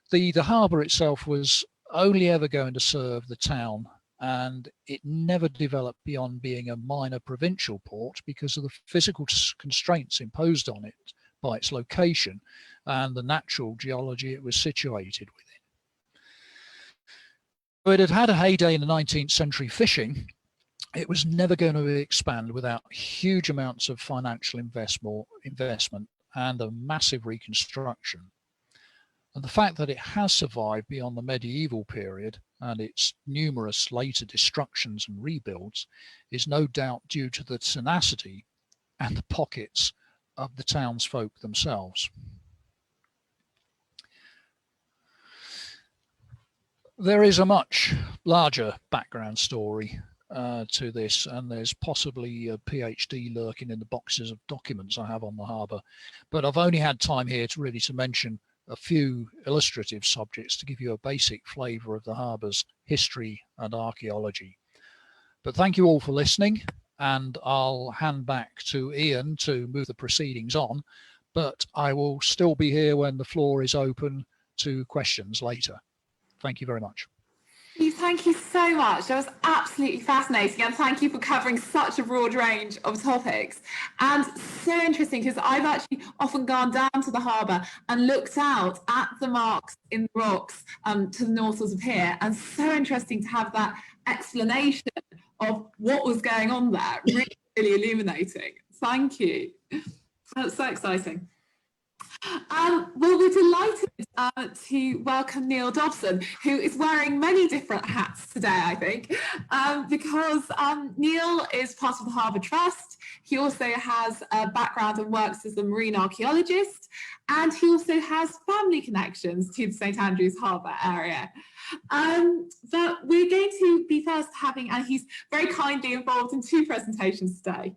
The harbour itself was only ever going to serve the town, and it never developed beyond being a minor provincial port because of the physical constraints imposed on it by its location and the natural geology it was situated within. It had had a heyday in the 19th century fishing. It was never going to expand without huge amounts of financial investment and a massive reconstruction. And the fact that it has survived beyond the medieval period and its numerous later destructions and rebuilds is no doubt due to the tenacity and the pockets of the townsfolk themselves. There is a much larger background story to this, and there's possibly a PhD lurking in the boxes of documents I have on the harbour, but I've only had time here to mention a few illustrative subjects to give you a basic flavour of the harbour's history and archaeology. But thank you all for listening, and I'll hand back to Ian to move the proceedings on, but I will still be here when the floor is open to questions later. Thank you very much. Thank you so much. That was absolutely fascinating, and thank you for covering such a broad range of topics. And so interesting, because I've actually often gone down to the harbour and looked out at the marks in the rocks to the north of here, and so interesting to have that explanation of what was going on there. Really, really illuminating. Thank you. That's so exciting. Well, we're delighted to welcome Neil Dobson, who is wearing many different hats today, I think, because Neil is part of the Harbour Trust. He also has a background and works as a marine archaeologist, and he also has family connections to the St Andrews Harbour area. But we're going to be first having, and he's very kindly involved in 2 presentations today.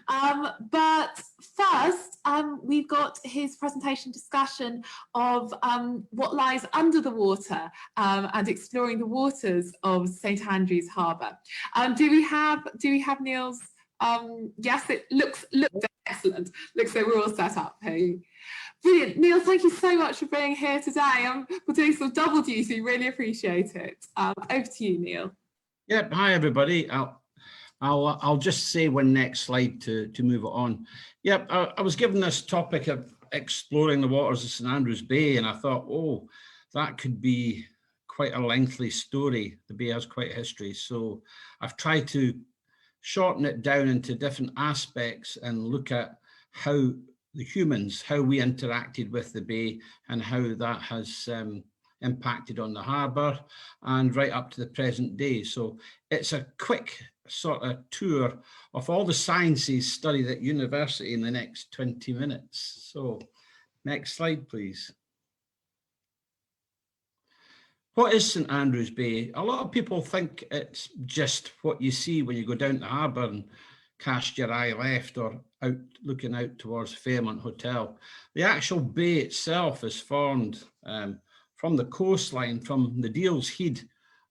But first, we've got his presentation discussion of what lies under the water and exploring the waters of St Andrews Harbour. Do we have Neil's? Yes, it looks excellent. Looks like we're all set up. Hey, brilliant, Neil. Thank you so much for being here today. We're doing some double duty. Really appreciate it. Over to you, Neil. Yep. Hi, everybody. I'll just say one next slide to move it on. Yep, I was given this topic of exploring the waters of St Andrews Bay, and I thought, oh, that could be quite a lengthy story. The bay has quite a history, so I've tried to shorten it down into different aspects and look at how we interacted with the bay and how that has impacted on the harbour and right up to the present day. So it's a quick sort of tour of all the sciences studied at university in the next 20 minutes. So next slide, please. What is St Andrews Bay? A lot of people think it's just what you see when you go down to Harbour and cast your eye left or out looking out towards Fairmont Hotel. The actual bay itself is formed from the coastline, from the Deal's Head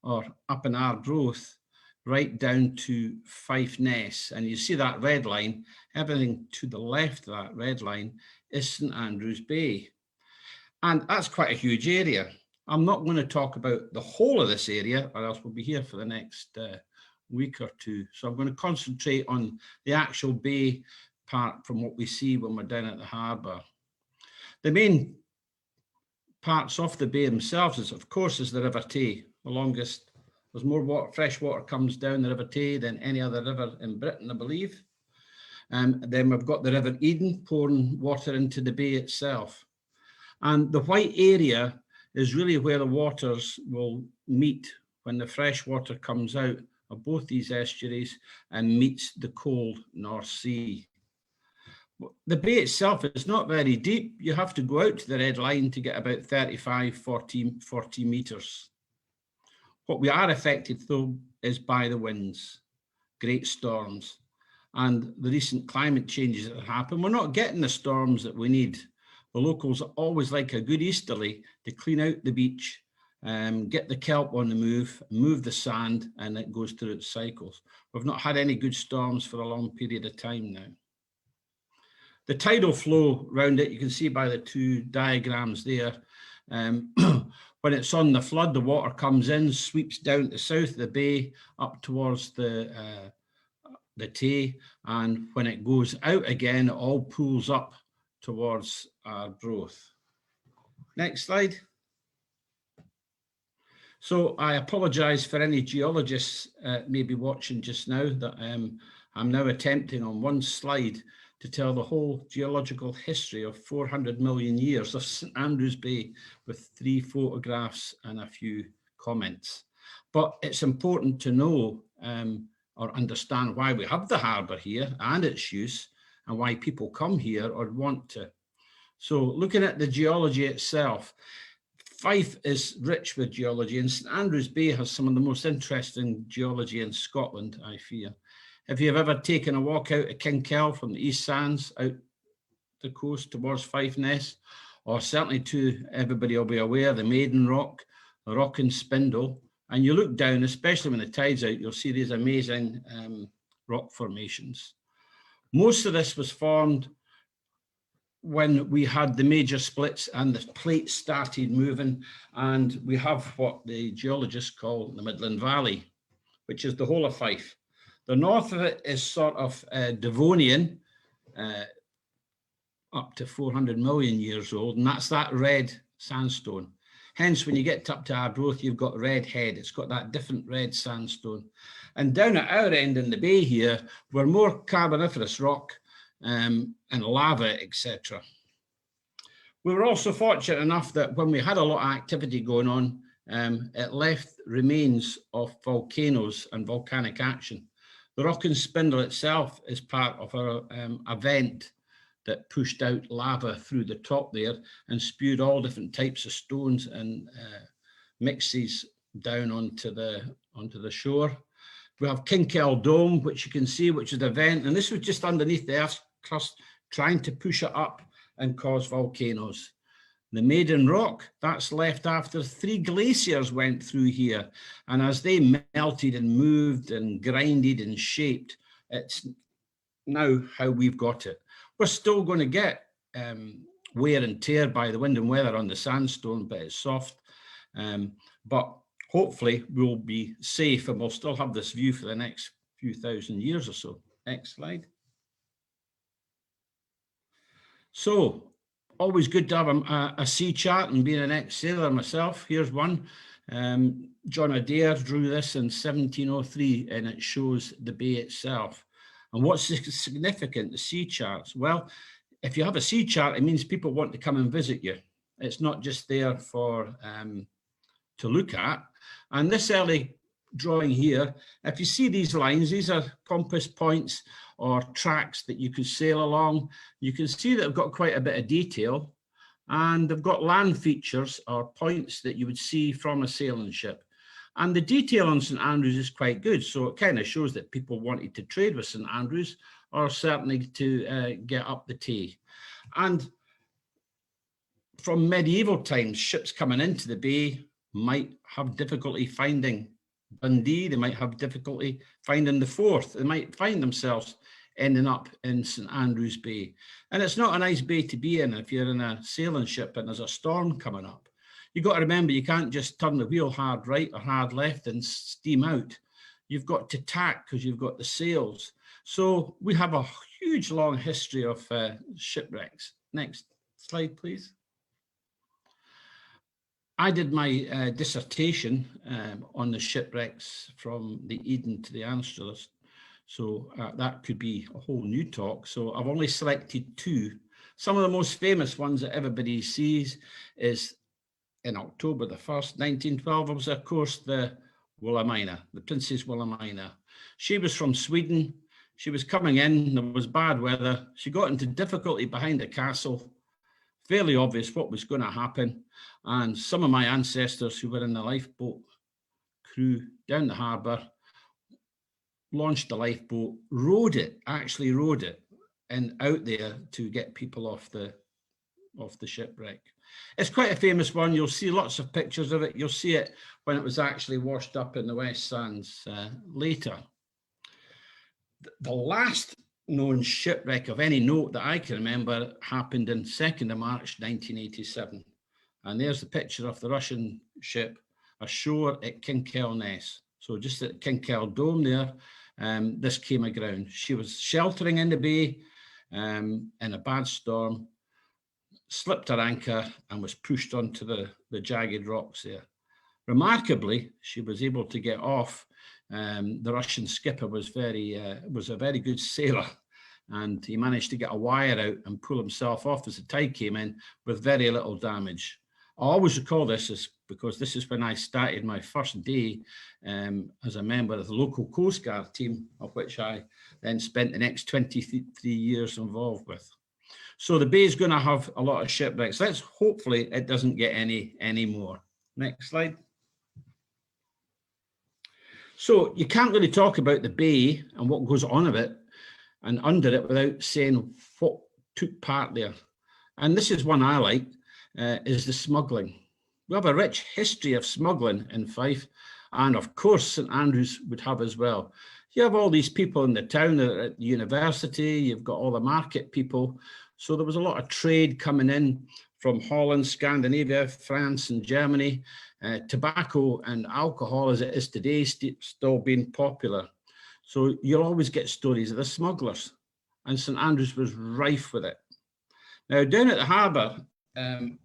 or up in Arbroath, right down to Fife Ness. And you see that red line, everything to the left of that red line is St Andrews Bay. And that's quite a huge area. I'm not going to talk about the whole of this area, or else we'll be here for the next week or two. So I'm going to concentrate on the actual bay part from what we see when we're down at the harbour. The main parts of the bay themselves is, of course, is the River Tay, the longest. There's more water, fresh water comes down the River Tay than any other river in Britain, I believe. Then we've got the River Eden pouring water into the bay itself. And the white area is really where the waters will meet when the fresh water comes out of both these estuaries and meets the cold North Sea. The bay itself is not very deep. You have to go out to the red line to get about 35, 40 metres. What we are affected though is by the winds, great storms, and the recent climate changes that happen. We're not getting the storms that we need. The locals always like a good easterly to clean out the beach, get the kelp on the move the sand, and it goes through its cycles. We've not had any good storms for a long period of time now. The tidal flow around it, you can see by the two diagrams there. When it's on the flood, the water comes in, sweeps down to south of the bay, up towards the Tay, and when it goes out again, it all pools up towards Arbroath. Next slide. So I apologise for any geologists maybe watching just now that I'm now attempting on one slide to tell the whole geological history of 400 million years of St Andrews Bay with 3 photographs and a few comments. But it's important to know or understand why we have the harbour here and its use, and why people come here or want to. So looking at the geology itself, Fife is rich with geology, and St Andrews Bay has some of the most interesting geology in Scotland, I fear. If you've ever taken a walk out of Kinkell from the East Sands out the coast towards Fife Ness, or certainly to, everybody will be aware, the Maiden Rock, the Rock and Spindle, and you look down, especially when the tide's out, you'll see these amazing rock formations. Most of this was formed when we had the major splits and the plates started moving, and we have what the geologists call the Midland Valley, which is the whole of Fife. The north of it is sort of Devonian, up to 400 million years old, and that's that red sandstone. Hence, when you get up to Arbroath, you've got Red Head. It's got that different red sandstone. And down at our end in the bay here, we're more carboniferous rock and lava, etc. We were also fortunate enough that when we had a lot of activity going on, it left remains of volcanoes and volcanic action. The Rock and Spindle itself is part of a vent that pushed out lava through the top there and spewed all different types of stones and mixes down onto the shore. We have Kinkell Dome, which you can see, which is a vent, and this was just underneath the Earth's crust, trying to push it up and cause volcanoes. The Maiden Rock, that's left after 3 glaciers went through here, and as they melted and moved and grinded and shaped, it's now how we've got it. We're still going to get wear and tear by the wind and weather on the sandstone, but it's soft. But hopefully we'll be safe and we'll still have this view for the next few thousand years or so. Next slide. So, always good to have a sea chart, and being an ex-sailor myself, here's one. John Adair drew this in 1703, and it shows the bay itself. And what's significant, the sea charts? Well, if you have a sea chart, it means people want to come and visit you. It's not just there for to look at. And this early drawing here, if you see these lines, these are compass points or tracks that you could sail along. You can see that I've got quite a bit of detail. and they've got land features or points that you would see from a sailing ship. And the detail on St Andrews is quite good, so it kind of shows that people wanted to trade with St Andrews, or certainly to get up the Tay. And from medieval times, ships coming into the bay might have difficulty finding Dundee, they might have difficulty finding the Forth, they might find themselves ending up in St Andrews Bay. And it's not a nice bay to be in if you're in a sailing ship and there's a storm coming up. You've got to remember, you can't just turn the wheel hard right or hard left and steam out. You've got to tack because you've got the sails. So we have a huge long history of shipwrecks. Next slide, please. I did my dissertation on the shipwrecks from the Eden to the Anstruther. So that could be a whole new talk. So I've only selected two. Some of the most famous ones that everybody sees is in October the 1st, 1912, was of course the Wilhelmina, the Princess Wilhelmina. She was from Sweden. She was coming in, there was bad weather. She got into difficulty behind the castle. Fairly obvious what was going to happen. And some of my ancestors who were in the lifeboat crew down the harbour launched the lifeboat, actually rowed it and out there to get people off the shipwreck. It's quite a famous one. You'll see lots of pictures of it. You'll see it when it was actually washed up in the West Sands later. The last known shipwreck of any note that I can remember happened on 2nd of March 1987. And there's the picture of the Russian ship ashore at Kinkelness. So just at Kinkel Dome there, this came aground. She was sheltering in the bay in a bad storm, slipped her anchor and was pushed onto the jagged rocks there. Remarkably, she was able to get off. The Russian skipper was a very good sailor, and he managed to get a wire out and pull himself off as the tide came in with very little damage. I always recall this because this is when I started my first day as a member of the local Coast Guard team, of which I then spent the next 23 years involved with. So the bay is going to have a lot of shipwrecks. Let's hopefully it doesn't get any more. Next slide. So you can't really talk about the bay and what goes on of it and under it without saying what took part there. And this is one I like, is the smuggling. We have a rich history of smuggling in Fife, and of course St Andrews would have as well. You have all these people in the town at the university, you've got all the market people. So there was a lot of trade coming in from Holland, Scandinavia, France and Germany. Tobacco and alcohol as it is today still being popular. So you'll always get stories of the smugglers, and St Andrews was rife with it. Now down at the harbour in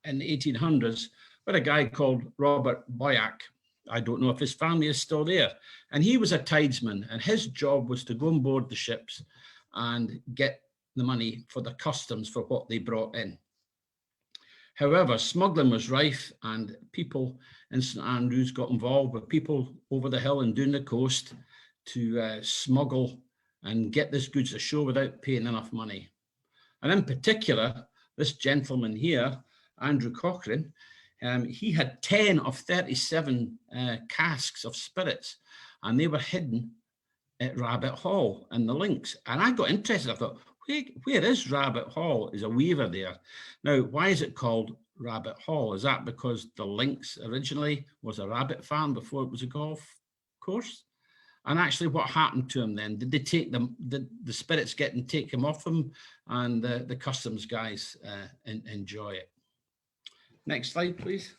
the 1800s, we had a guy called Robert Boyack. I don't know if his family is still there. And he was a tidesman, and his job was to go on board the ships and get the money for the customs for what they brought in. However, smuggling was rife, and people in St Andrews got involved with people over the hill and down the coast to smuggle and get this goods ashore without paying enough money. And in particular, this gentleman here, Andrew Cochrane, he had 10 of 37 casks of spirits, and they were hidden at Rabbit Hall in the links. And I got interested. I thought, where is Rabbit Hall? Is a weaver there. Now, why is it called Rabbit Hall? Is that because the links originally was a rabbit farm before it was a golf course? And actually, what happened to him then? Did they take them, the spirits get and take him off them, and the customs guys enjoy it? Next slide, please.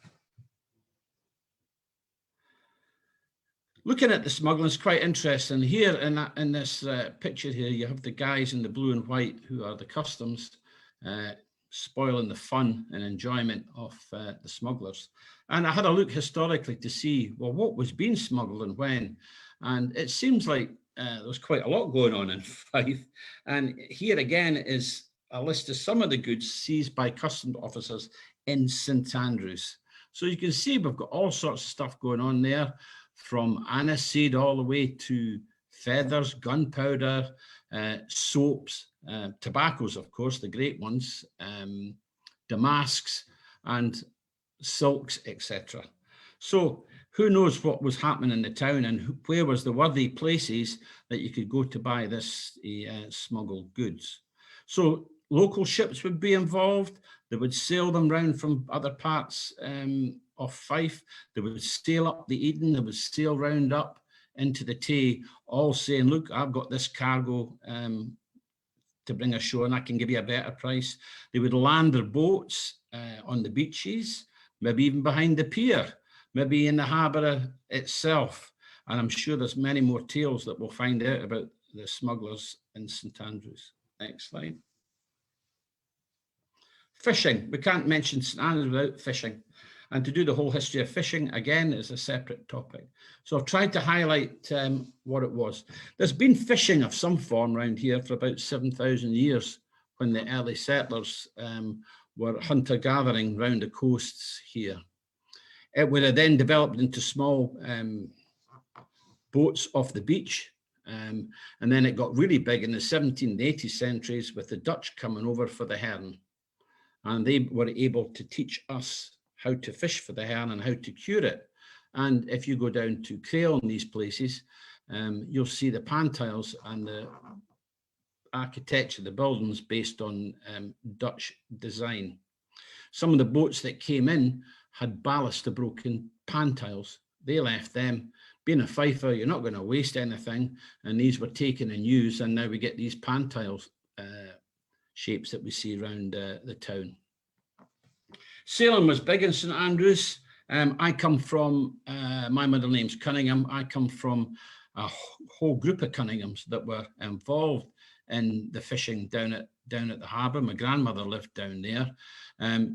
Looking at the smuggling is quite interesting. Here in this picture here, you have the guys in the blue and white who are the customs, spoiling the fun and enjoyment of the smugglers. And I had a look historically to see, well, what was being smuggled and when. And it seems like there was quite a lot going on in Fife. And here again is a list of some of the goods seized by customs officers in St Andrews. So you can see we've got all sorts of stuff going on there, from aniseed all the way to feathers, gunpowder, soaps, tobaccos, of course, the great ones, damasks and silks, etc. So who knows what was happening in the town, and where was the worthy places that you could go to buy this smuggled goods. So local ships would be involved. They would sail them round from other parts of Fife. They would sail up the Eden. They would sail round up into the Tay, all saying, look, I've got this cargo to bring ashore and I can give you a better price. They would land their boats on the beaches, maybe even behind the pier, maybe in the harbour itself. And I'm sure there's many more tales that we'll find out about the smugglers in St Andrews. Next slide. Fishing. We can't mention St Andrews without fishing. And to do the whole history of fishing, again, is a separate topic. So I've tried to highlight what it was. There's been fishing of some form around here for about 7,000 years, when the early settlers were hunter-gathering round the coasts here. It would have then developed into small boats off the beach. And then it got really big in the 17th and 18th centuries with the Dutch coming over for the heron. And they were able to teach us how to fish for the heron and how to cure it. And if you go down to Crail in these places, you'll see the pantiles and the architecture, the buildings based on Dutch design. Some of the boats that came in had ballast to broken pantiles. They left them. Being a Fifer, you're not going to waste anything. And these were taken and used. And now we get these pantiles shapes that we see around the town. Sailing was big in St Andrews. I come from, my middle name's Cunningham. I come from a whole group of Cunninghams that were involved in the fishing down at the harbour. My grandmother lived down there.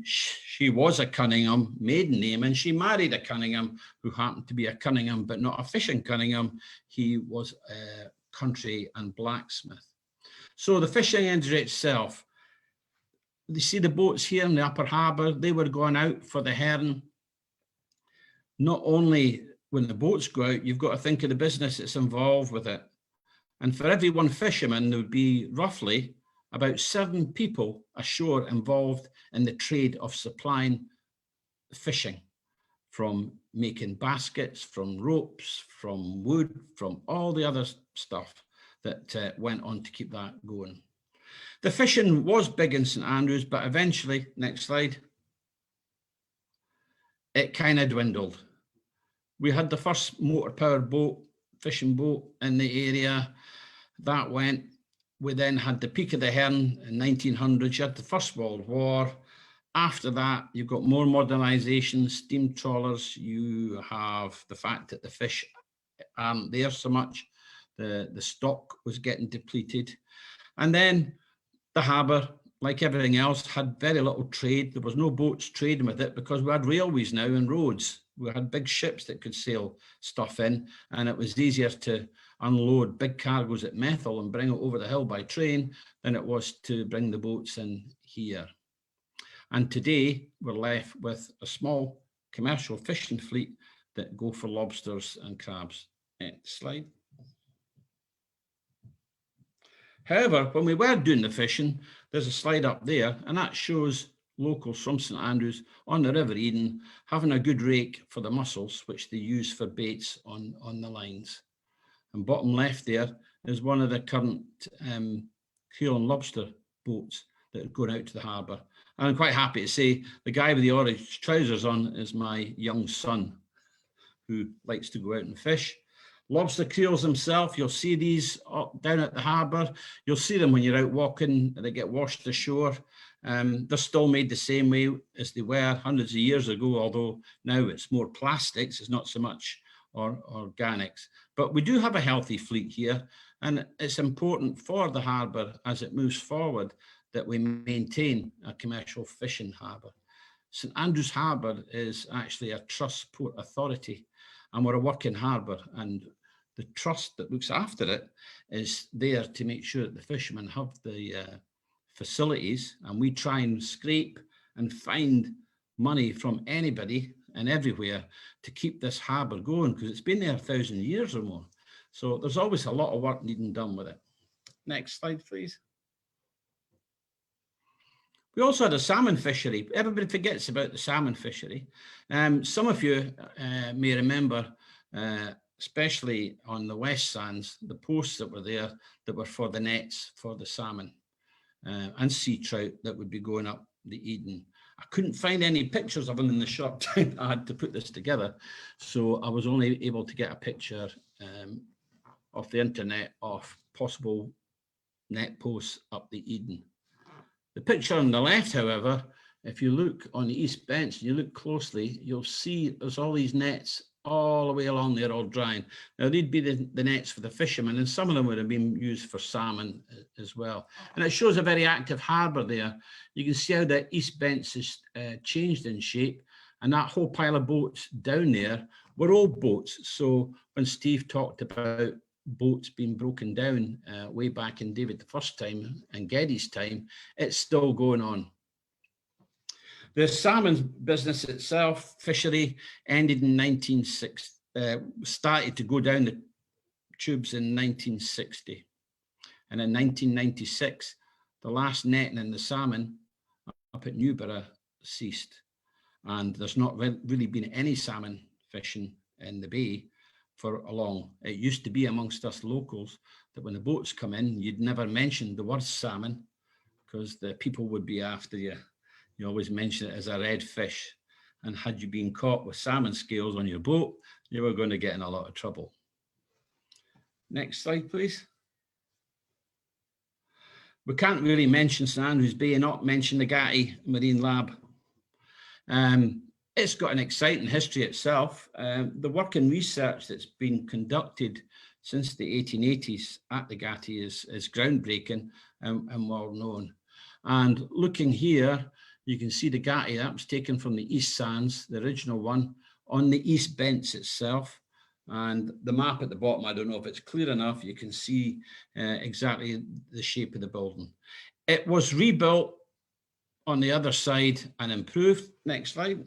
She was a Cunningham maiden name, and she married a Cunningham who happened to be a Cunningham, but not a fishing Cunningham. He was a country and blacksmith. So the fishing industry itself, you see the boats here in the upper harbour, they were going out for the heron. Not only when the boats go out, you've got to think of the business that's involved with it. And for every one fisherman, there would be roughly about 7 people ashore involved in the trade of supplying fishing, from making baskets, from ropes, from wood, from all the other stuff that went on to keep that going. The fishing was big in St Andrews, but eventually, next slide, it kind of dwindled. We had the first motor-powered boat, fishing boat in the area. That went. We then had the peak of the heron in 1900. You had the First World War. After that, you've got more modernisation, steam trawlers. You have the fact that the fish aren't there so much. The stock was getting depleted. And then the harbour, like everything else, had very little trade. There was no boats trading with it because we had railways now and roads. We had big ships that could sail stuff in, and it was easier to unload big cargoes at Methil and bring it over the hill by train than it was to bring the boats in here. And today we're left with a small commercial fishing fleet that go for lobsters and crabs. Next slide. However, when we were doing the fishing, there's a slide up there, and that shows locals from St Andrews on the River Eden having a good rake for the mussels, which they use for baits on the lines. And bottom left there is one of the current creel and lobster boats that are going out to the harbour. And I'm quite happy to say the guy with the orange trousers on is my young son, who likes to go out and fish. Lobster creels themselves, you'll see these down at the harbour. You'll see them when you're out walking, they get washed ashore. They're still made the same way as they were hundreds of years ago, although now it's more plastics, it's not so much organics. But we do have a healthy fleet here, and it's important for the harbour as it moves forward that we maintain a commercial fishing harbour. St Andrews Harbour is actually a trust port authority, and we're a working harbour, and the trust that looks after it is there to make sure that the fishermen have the facilities, and we try and scrape and find money from anybody and everywhere to keep this harbour going, because it's been there 1,000 years or more. So there's always a lot of work needing done with it. Next slide, please. We also had a salmon fishery. Everybody forgets about the salmon fishery. Some of you may remember, especially on the West Sands, the posts that were there that were for the nets for the salmon and sea trout that would be going up the Eden. I couldn't find any pictures of them in the short time I had to put this together. So I was only able to get a picture off the internet of possible net posts up the Eden. The picture on the left, however, if you look on the east bench and you look closely, you'll see there's all these nets all the way along there, all drying. Now, they'd be the nets for the fishermen, and some of them would have been used for salmon as well. And it shows a very active harbour there. You can see how the east bench has changed in shape, and that whole pile of boats down there were old boats. So when Steve talked about boats being broken down way back in David the First time and Geddes' time, it's still going on. The salmon business itself, fishery, ended in 1960, started to go down the tubes in 1960. And in 1996, the last netting in the salmon up at Newborough ceased. And there's not really been any salmon fishing in the bay for a long. It used to be amongst us locals that when the boats come in, you'd never mention the word salmon because the people would be after you. You always mention it as a red fish. And had you been caught with salmon scales on your boat, you were going to get in a lot of trouble. Next slide, please. We can't really mention St Andrews Bay and not mention the Gatti Marine Lab. It's got an exciting history itself. The work and research that's been conducted since the 1880s at the Gatti is groundbreaking and well known. And looking here, you can see the Gatti, that was taken from the East Sands, the original one, on the East Bents itself. And the map at the bottom, I don't know if it's clear enough, you can see exactly the shape of the building. It was rebuilt on the other side and improved. Next slide.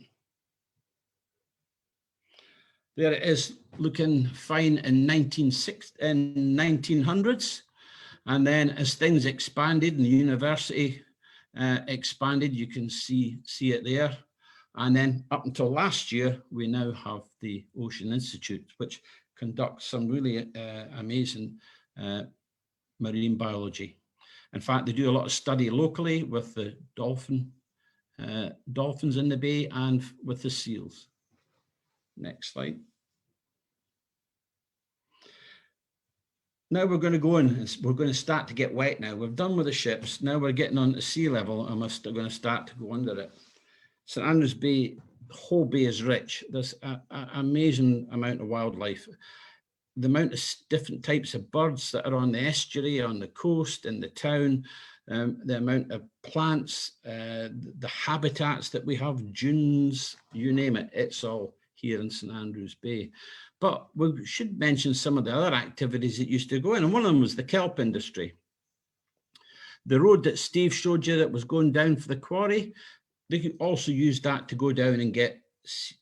There it is, looking fine in 1900s. And then as things expanded and the university expanded, you can see it there. And then up until last year, we now have the Ocean Institute, which conducts some really amazing marine biology. In fact, they do a lot of study locally with the dolphins in the bay and with the seals. Next slide. Now we're going to go in, we're going to start to get wet now. We've done with the ships. Now we're getting on to sea level and we're going to start to go under it. St Andrews Bay, the whole bay is rich. There's an amazing amount of wildlife. The amount of different types of birds that are on the estuary, on the coast, in the town, the amount of plants, the habitats that we have, dunes, you name it, it's all here in St Andrews Bay. But we should mention some of the other activities that used to go in, and one of them was the kelp industry. The road that Steve showed you that was going down for the quarry, they could also use that to go down and get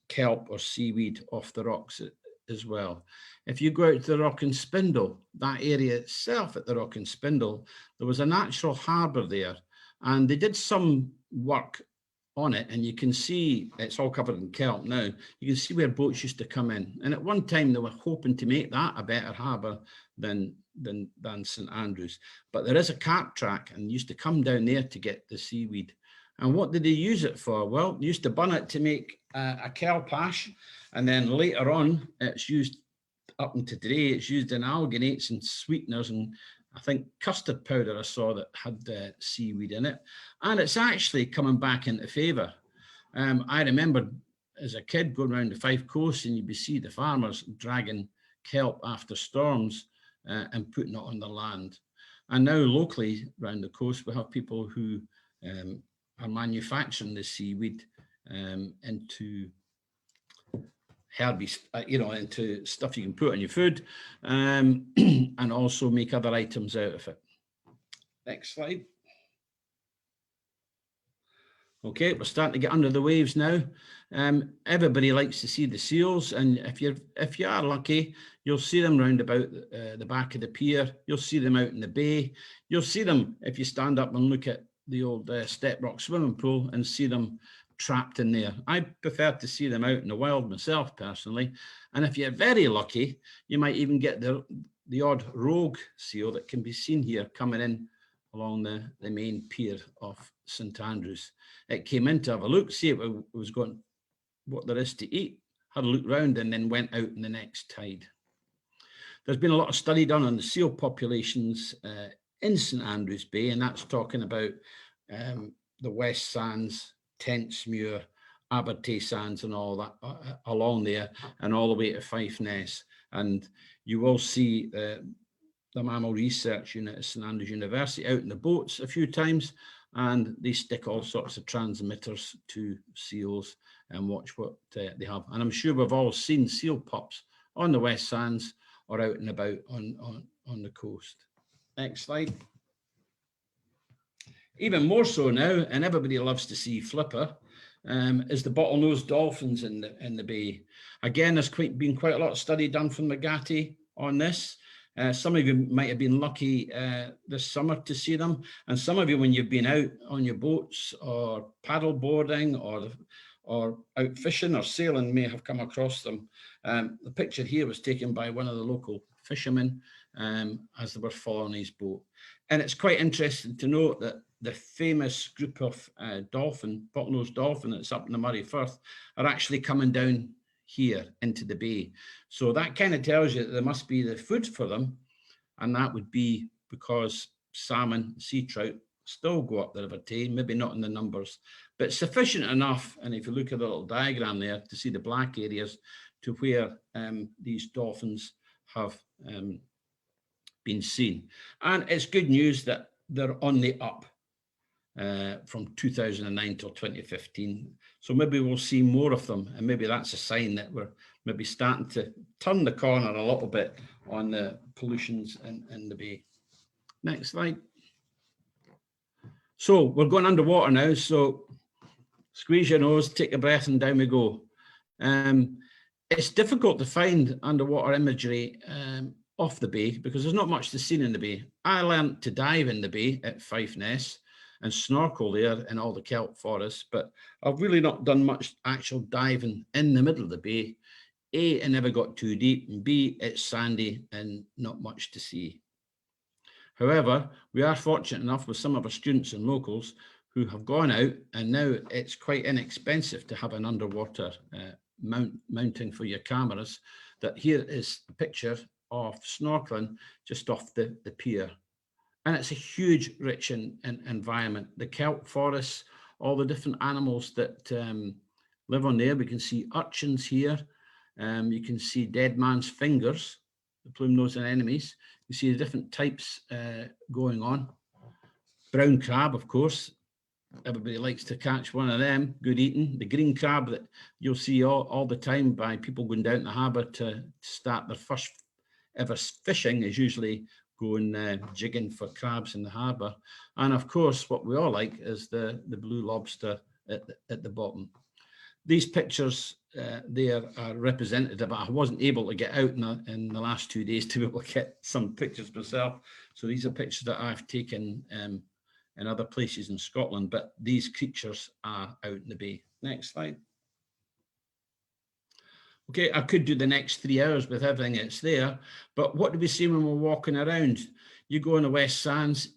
kelp or seaweed off the rocks as well. If you go out to the Rock and Spindle, that area itself at the Rock and Spindle, there was a natural harbour there, and they did some work on it, and you can see it's all covered in kelp now. You can see where boats used to come in, and at one time they were hoping to make that a better harbour than St Andrews. But there is a carp track, and used to come down there to get the seaweed. And what did they use it for? Well, they used to burn it to make a kelp ash, and then later on it's used, up until today, it's used in alginates and sweeteners, and I think custard powder I saw that had seaweed in it. And it's actually coming back into favour. I remember as a kid going around the Fife Coast, and you'd see the farmers dragging kelp after storms and putting it on the land. And now locally around the coast, we have people who are manufacturing the seaweed into herbies, into stuff you can put on your food, and also make other items out of it. Next slide. Okay, we're starting to get under the waves now. Everybody likes to see the seals, and if you are lucky, you'll see them round about the back of the pier. You'll see them out in the bay. You'll see them if you stand up and look at step rock swimming pool and see them trapped in there. I prefer to see them out in the wild myself personally. And if you're very lucky, you might even get the odd rogue seal that can be seen here coming in along the main pier of St Andrews. It came in to have a look, see if it was going, what there is to eat, had a look round and then went out in the next tide. There's been a lot of study done on the seal populations in St Andrews Bay, and that's talking about the West Sands, Tentsmuir, Abertay Sands and all that along there and all the way to Fife Ness. And you will see the Mammal Research Unit at St Andrews University out in the boats a few times, and they stick all sorts of transmitters to seals and watch what they have. And I'm sure we've all seen seal pups on the West Sands or out and about on the coast. Next slide. Even more so now, and everybody loves to see flipper, is the bottlenose dolphins in the bay. Again, there's been quite a lot of study done from McGatty on this. Some of you might have been lucky this summer to see them, and some of you, when you've been out on your boats or paddle boarding or out fishing or sailing, may have come across them. The picture here was taken by one of the local fishermen as they were following his boat. And it's quite interesting to note that the famous group of bottlenose dolphin that's up in the Murray Firth are actually coming down here into the bay. So that kind of tells you that there must be the food for them, and that would be because salmon, sea trout still go up the River Tay, maybe not in the numbers, but sufficient enough. And if you look at the little diagram there to see the black areas to where these dolphins have been seen. And it's good news that they're on the up from 2009 till 2015. So maybe we'll see more of them, and maybe that's a sign that we're maybe starting to turn the corner a little bit on the pollutions in the bay. Next slide. So we're going underwater now, so squeeze your nose, take a breath, and down we go. It's difficult to find underwater imagery off the bay because there's not much to see in the bay. I learned to dive in the bay at Fife Ness and snorkel there in all the kelp forests, but I've really not done much actual diving in the middle of the bay. A, it never got too deep, and B, it's sandy and not much to see. However, we are fortunate enough with some of our students and locals who have gone out, and now it's quite inexpensive to have an underwater mounting for your cameras, that here is a picture of snorkeling just off the pier. And it's a huge, rich environment. The kelp forests, all the different animals that live on there. We can see urchins here. You can see dead man's fingers, the plume-nosed anemones. You see the different types going on. Brown crab, of course. Everybody likes to catch one of them, good eating. The green crab that you'll see all the time by people going down the harbour to start their first ever fishing is usually going jigging for crabs in the harbour. And of course, what we all like is the blue lobster at the bottom. These pictures there are representative. I wasn't able to get out in the last 2 days to be able to get some pictures myself. So these are pictures that I've taken in other places in Scotland, but these creatures are out in the bay. Next slide. Okay, I could do the next 3 hours with everything that's there, but what do we see when we're walking around? You go in the West Sands,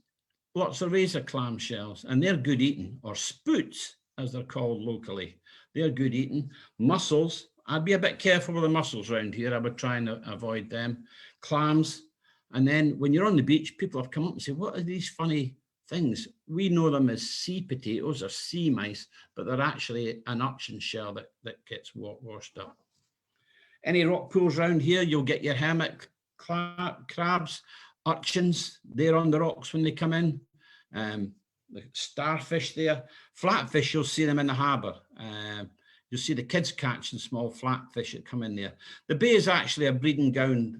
lots of razor clam shells, and they're good eating, or spoots, as they're called locally. They're good eating. Mussels, I'd be a bit careful with the mussels around here. I would try and avoid them. Clams, and then when you're on the beach, people have come up and say, what are these funny things? We know them as sea potatoes or sea mice, but they're actually an urchin shell that gets washed up. Any rock pools around here, you'll get your hermit crabs, urchins, they're on the rocks when they come in. The starfish there. Flatfish, you'll see them in the harbour. You'll see the kids catching small flatfish that come in there. The bay is actually a breeding ground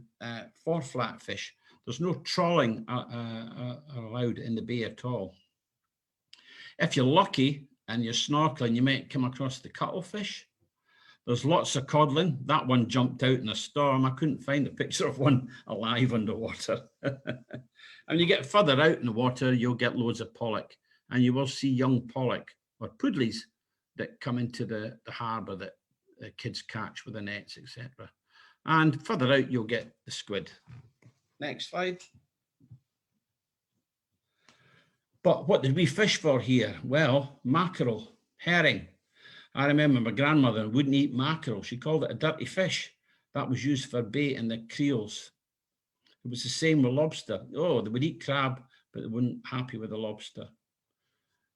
for flatfish. There's no trawling allowed in the bay at all. If you're lucky and you're snorkeling, you might come across the cuttlefish. There's lots of codling. That one jumped out in a storm. I couldn't find a picture of one alive underwater. And you get further out in the water, you'll get loads of pollock and you will see young pollock or poodleys that come into the harbour that the kids catch with the nets, etc. And further out, you'll get the squid. Next slide. But what did we fish for here? Well, mackerel, herring. I remember my grandmother wouldn't eat mackerel. She called it a dirty fish. That was used for bait in the creoles. It was the same with lobster. Oh, they would eat crab, but they weren't happy with the lobster.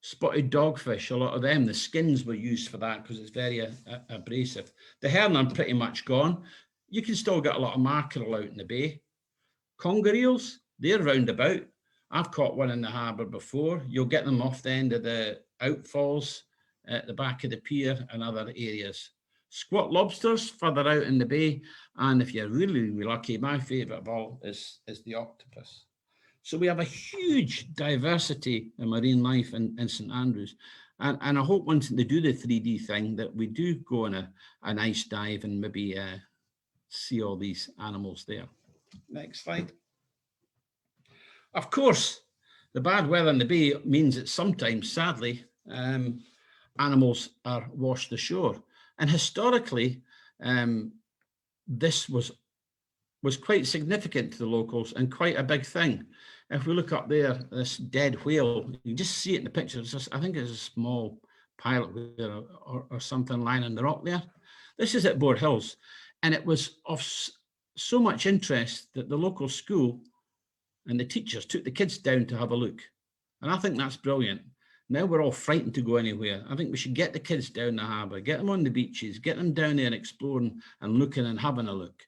Spotted dogfish, a lot of them, the skins were used for that because it's very abrasive. The herring are pretty much gone. You can still get a lot of mackerel out in the bay. Conger eels, they're round about. I've caught one in the harbour before. You'll get them off the end of the outfalls at the back of the pier and other areas. Squat lobsters further out in the bay. And if you're really, really lucky, my favourite of all is the octopus. So we have a huge diversity in marine life in St Andrews. And I hope once they do the 3D thing that we do go on a nice dive and maybe see all these animals there. Next slide. Of course, the bad weather in the bay means that sometimes, sadly, animals are washed ashore. And historically, this was quite significant to the locals and quite a big thing. If we look up there, this dead whale, you just see it in the picture. It's just, I think it's a small pilot whale or something lying on the rock there. This is at Boar Hills. And it was of so much interest that the local school and the teachers took the kids down to have a look. And I think that's brilliant. Now we're all frightened to go anywhere. I think we should get the kids down the harbour, get them on the beaches, get them down there and exploring and looking and having a look.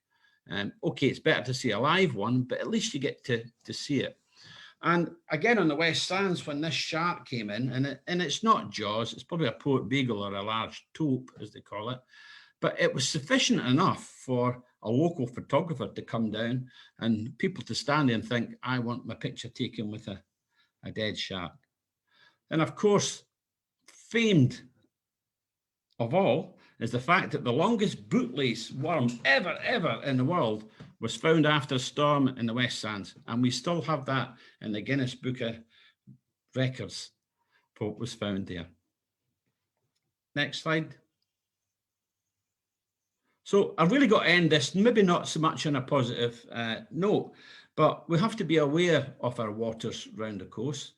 Okay, it's better to see a live one, but at least you get to see it. And again, on the West Sands, when this shark came in, and it's not Jaws, it's probably a port beagle or a large taupe, as they call it, but it was sufficient enough for a local photographer to come down and people to stand there and think, I want my picture taken with a dead shark. And of course, famed of all is the fact that the longest bootlace worm ever in the world was found after a storm in the West Sands. And we still have that in the Guinness Book of Records for what was found there. Next slide. So I've really got to end this, maybe not so much on a positive note, but we have to be aware of our waters around the coast.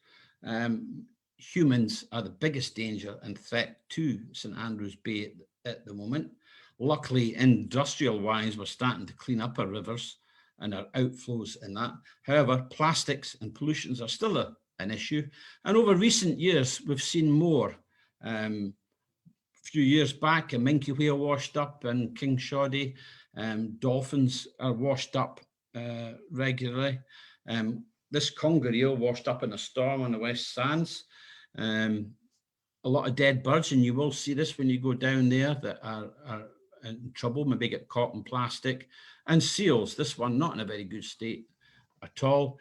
Humans are the biggest danger and threat to St Andrews Bay at the moment. Luckily, industrial-wise, we're starting to clean up our rivers and our outflows in that. However, plastics and pollutions are still an issue. And over recent years, we've seen more. A few years back, a minke whale washed up in King Shoddy. Dolphins are washed up regularly. This conger eel washed up in a storm on the West Sands. A lot of dead birds, and you will see this when you go down there, that are in trouble, maybe get caught in plastic. And seals, this one not in a very good state at all.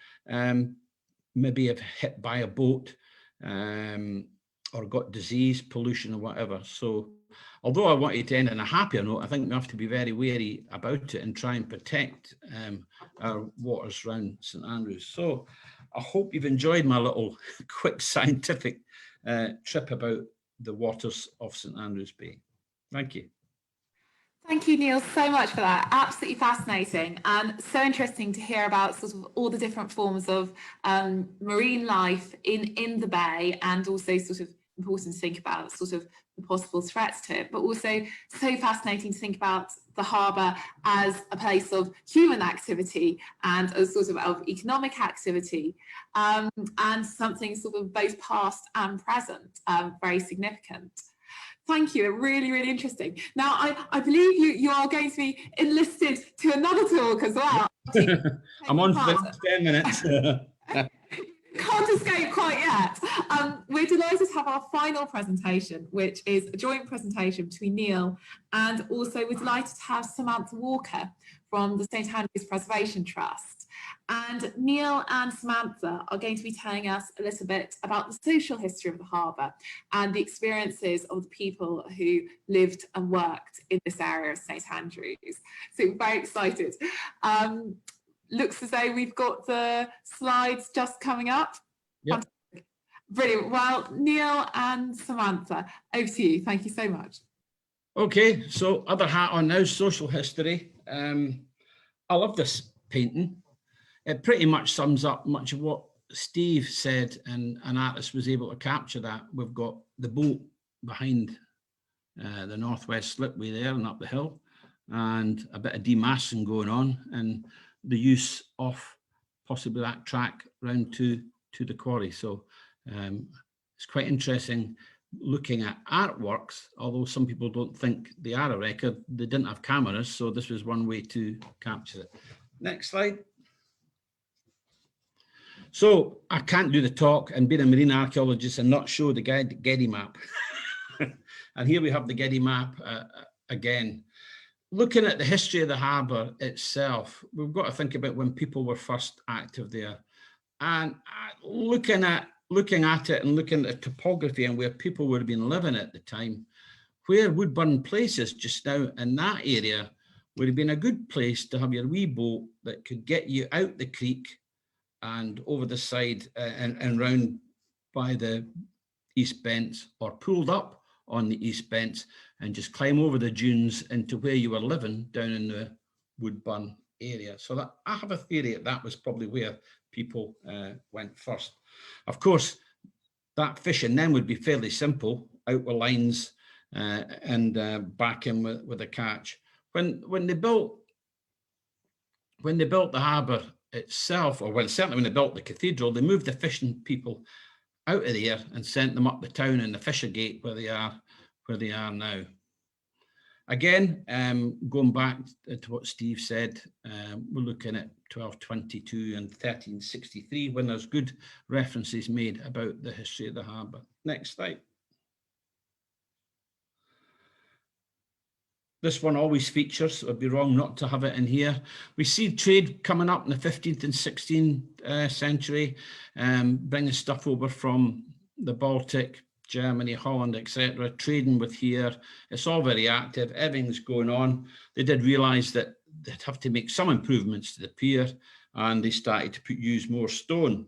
Maybe have hit by a boat or got disease, pollution or whatever. So although I wanted to end on a happier note, I think we have to be very wary about it and try and protect our waters around St Andrews. So I hope you've enjoyed my little quick scientific trip about the waters of St Andrews Bay. Thank you. Thank you, Neil, so much for that. Absolutely fascinating and so interesting to hear about sort of all the different forms of marine life in the bay, and also sort of important to think about sort of the possible threats to it, but also so fascinating to think about the harbour as a place of human activity and a sort of economic activity, and something sort of both past and present, very significant. Thank you, really, really interesting. Now, I believe you are going to be enlisted to another talk as well. I'm on for 10 minutes. Can't escape quite yet. We're delighted to have our final presentation, which is a joint presentation between Neil and also we're delighted to have Samantha Walker from the St Andrews Preservation Trust. And Neil and Samantha are going to be telling us a little bit about the social history of the harbour and the experiences of the people who lived and worked in this area of St Andrews. So we're very excited. Looks as though we've got the slides just coming up. Yep. Brilliant. Well, Neil and Samantha, over to you. Thank you so much. Okay, so other hat on now, social history. I love this painting. It pretty much sums up much of what Steve said, and an artist was able to capture that. We've got the boat behind the northwest slipway there and up the hill, and a bit of demassing going on, and the use of possibly that track round to the quarry. So it's quite interesting looking at artworks, although some people don't think they are a record. They didn't have cameras, so this was one way to capture it. Next slide. So I can't do the talk and being a marine archaeologist and not show the Getty map. And here we have the Getty map again. Looking at the history of the harbour itself, we've got to think about when people were first active there. And looking at it and looking at the topography and where people would have been living at the time, where Woodburn Place is just now in that area would have been a good place to have your wee boat that could get you out the creek and over the side and round by the East Bents, or pulled up on the East Bents and just climb over the dunes into where you were living down in the Woodburn area. So that I have a theory that was probably where people went first. Of course, that fishing then would be fairly simple, out with lines and back in with a catch. When they built the harbour itself, or certainly when they built the cathedral, they moved the fishing people out of there and sent them up the town in the Fisher Gate where they are now. Again, going back to what Steve said, we're looking at 1222 and 1363 when there's good references made about the history of the harbour. Next slide. This one always features, it would be wrong not to have it in here. We see trade coming up in the 15th and 16th century, bringing stuff over from the Baltic, Germany, Holland, etc., trading with here. It's all very active, everything's going on. They did realise that they'd have to make some improvements to the pier, and they started to use more stone.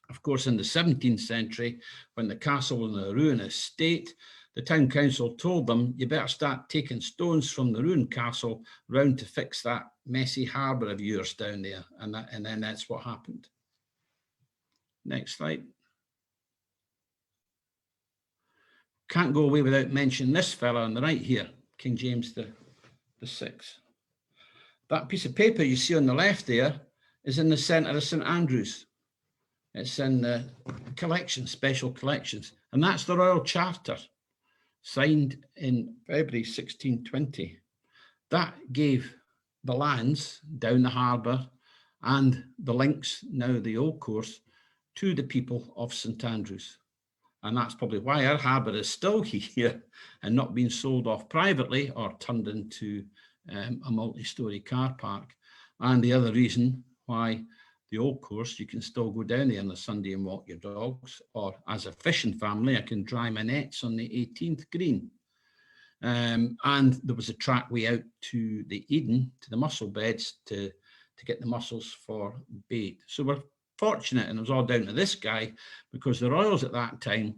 Of course, in the 17th century, when the castle was in a ruinous state, the town council told them, you better start taking stones from the ruined castle round to fix that messy harbour of yours down there. And then that's what happened. Next slide. Can't go away without mentioning this fella on the right here, King James the Sixth. That piece of paper you see on the left there is in the centre of St Andrews. It's in the collection, special collections, and that's the Royal Charter, signed in February 1620. That gave the lands down the harbour and the links, now the old course, to the people of St Andrews. And that's probably why our harbour is still here and not being sold off privately or turned into a multi-storey car park. And the other reason why the old course, you can still go down there on a Sunday and walk your dogs, or as a fishing family, I can dry my nets on the 18th green. And there was a track way out to the Eden, to the mussel beds, to get the mussels for bait. So we're fortunate, and it was all down to this guy, because the Royals at that time,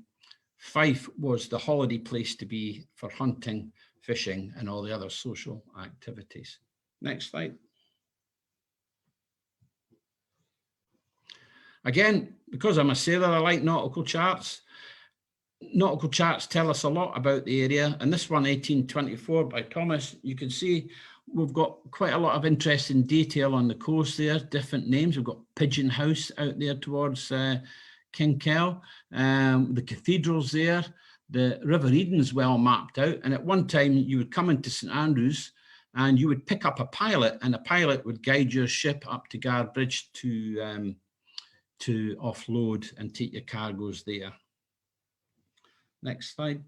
Fife was the holiday place to be for hunting, fishing, and all the other social activities. Next slide. Again, because I'm a sailor, I like nautical charts. Nautical charts tell us a lot about the area, and this one, 1824 by Thomas, you can see we've got quite a lot of interesting detail on the coast there, different names. We've got Pigeon House out there towards Kinkell, the cathedral's there, the River Eden's well mapped out, and at one time you would come into St Andrews and you would pick up a pilot, and a pilot would guide your ship up to Guardbridge to offload and take your cargoes there. Next slide.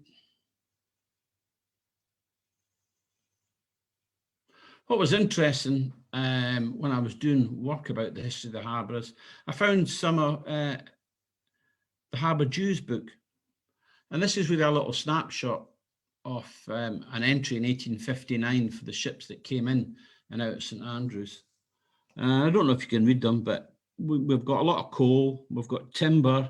What was interesting when I was doing work about the history of the harbour is I found some of the Harbour Jews book. And this is really a little snapshot of an entry in 1859 for the ships that came in and out of St Andrews. I don't know if you can read them, but we've got a lot of coal, we've got timber,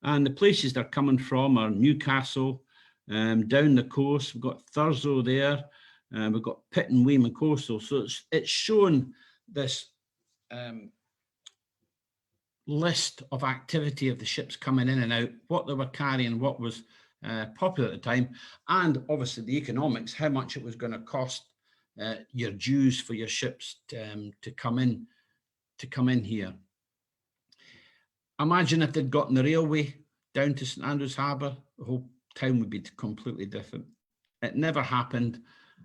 And the places they're coming from are Newcastle, down the coast. We've got Thurso there. We've got Pitt and Weymouth coastal. So it's shown this list of activity of the ships coming in and out, what they were carrying, what was popular at the time, and obviously the economics, how much it was going to cost your dues for your ships to come in here. Imagine if they'd gotten the railway down to St Andrews Harbour, the whole town would be completely different. It never happened.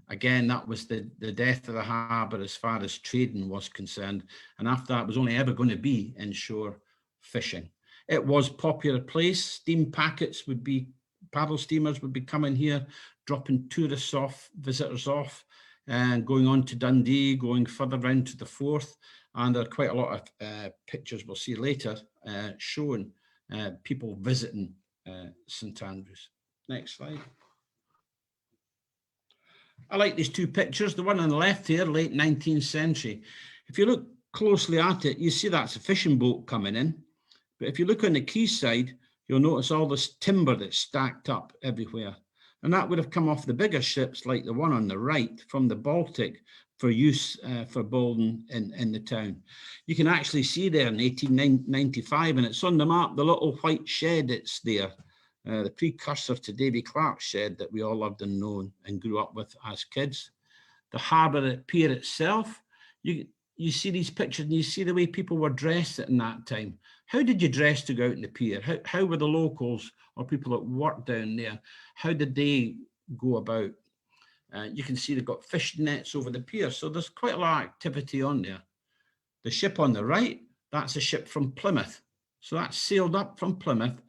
Again, that was the death of the harbour as far as trading was concerned. And after that, it was only ever going to be inshore fishing. It was a popular place. Steam packets would be, paddle steamers would be coming here, dropping tourists off, visitors off, and going on to Dundee, going further round to the Forth. And there are quite a lot of pictures we'll see later showing people visiting St Andrews. Next slide. I like these two pictures. The one on the left here, late 19th century. If you look closely at it, you see that's a fishing boat coming in. But if you look on the quayside, you'll notice all this timber that's stacked up everywhere. And that would have come off the bigger ships like the one on the right from the Baltic for use for building in the town. You can actually see there in 1895, and it's on the map, the little white shed that's there. The precursor to Davy Clark's shed that we all loved and known and grew up with as kids. The harbour pier itself, you see these pictures and you see the way people were dressed in that time. How did you dress to go out in the pier? How were the locals or people that worked down there, how did they go about? You can see they've got fishing nets over the pier, so there's quite a lot of activity on there. The ship on the right, that's a ship from Plymouth. So that's sailed up from Plymouth,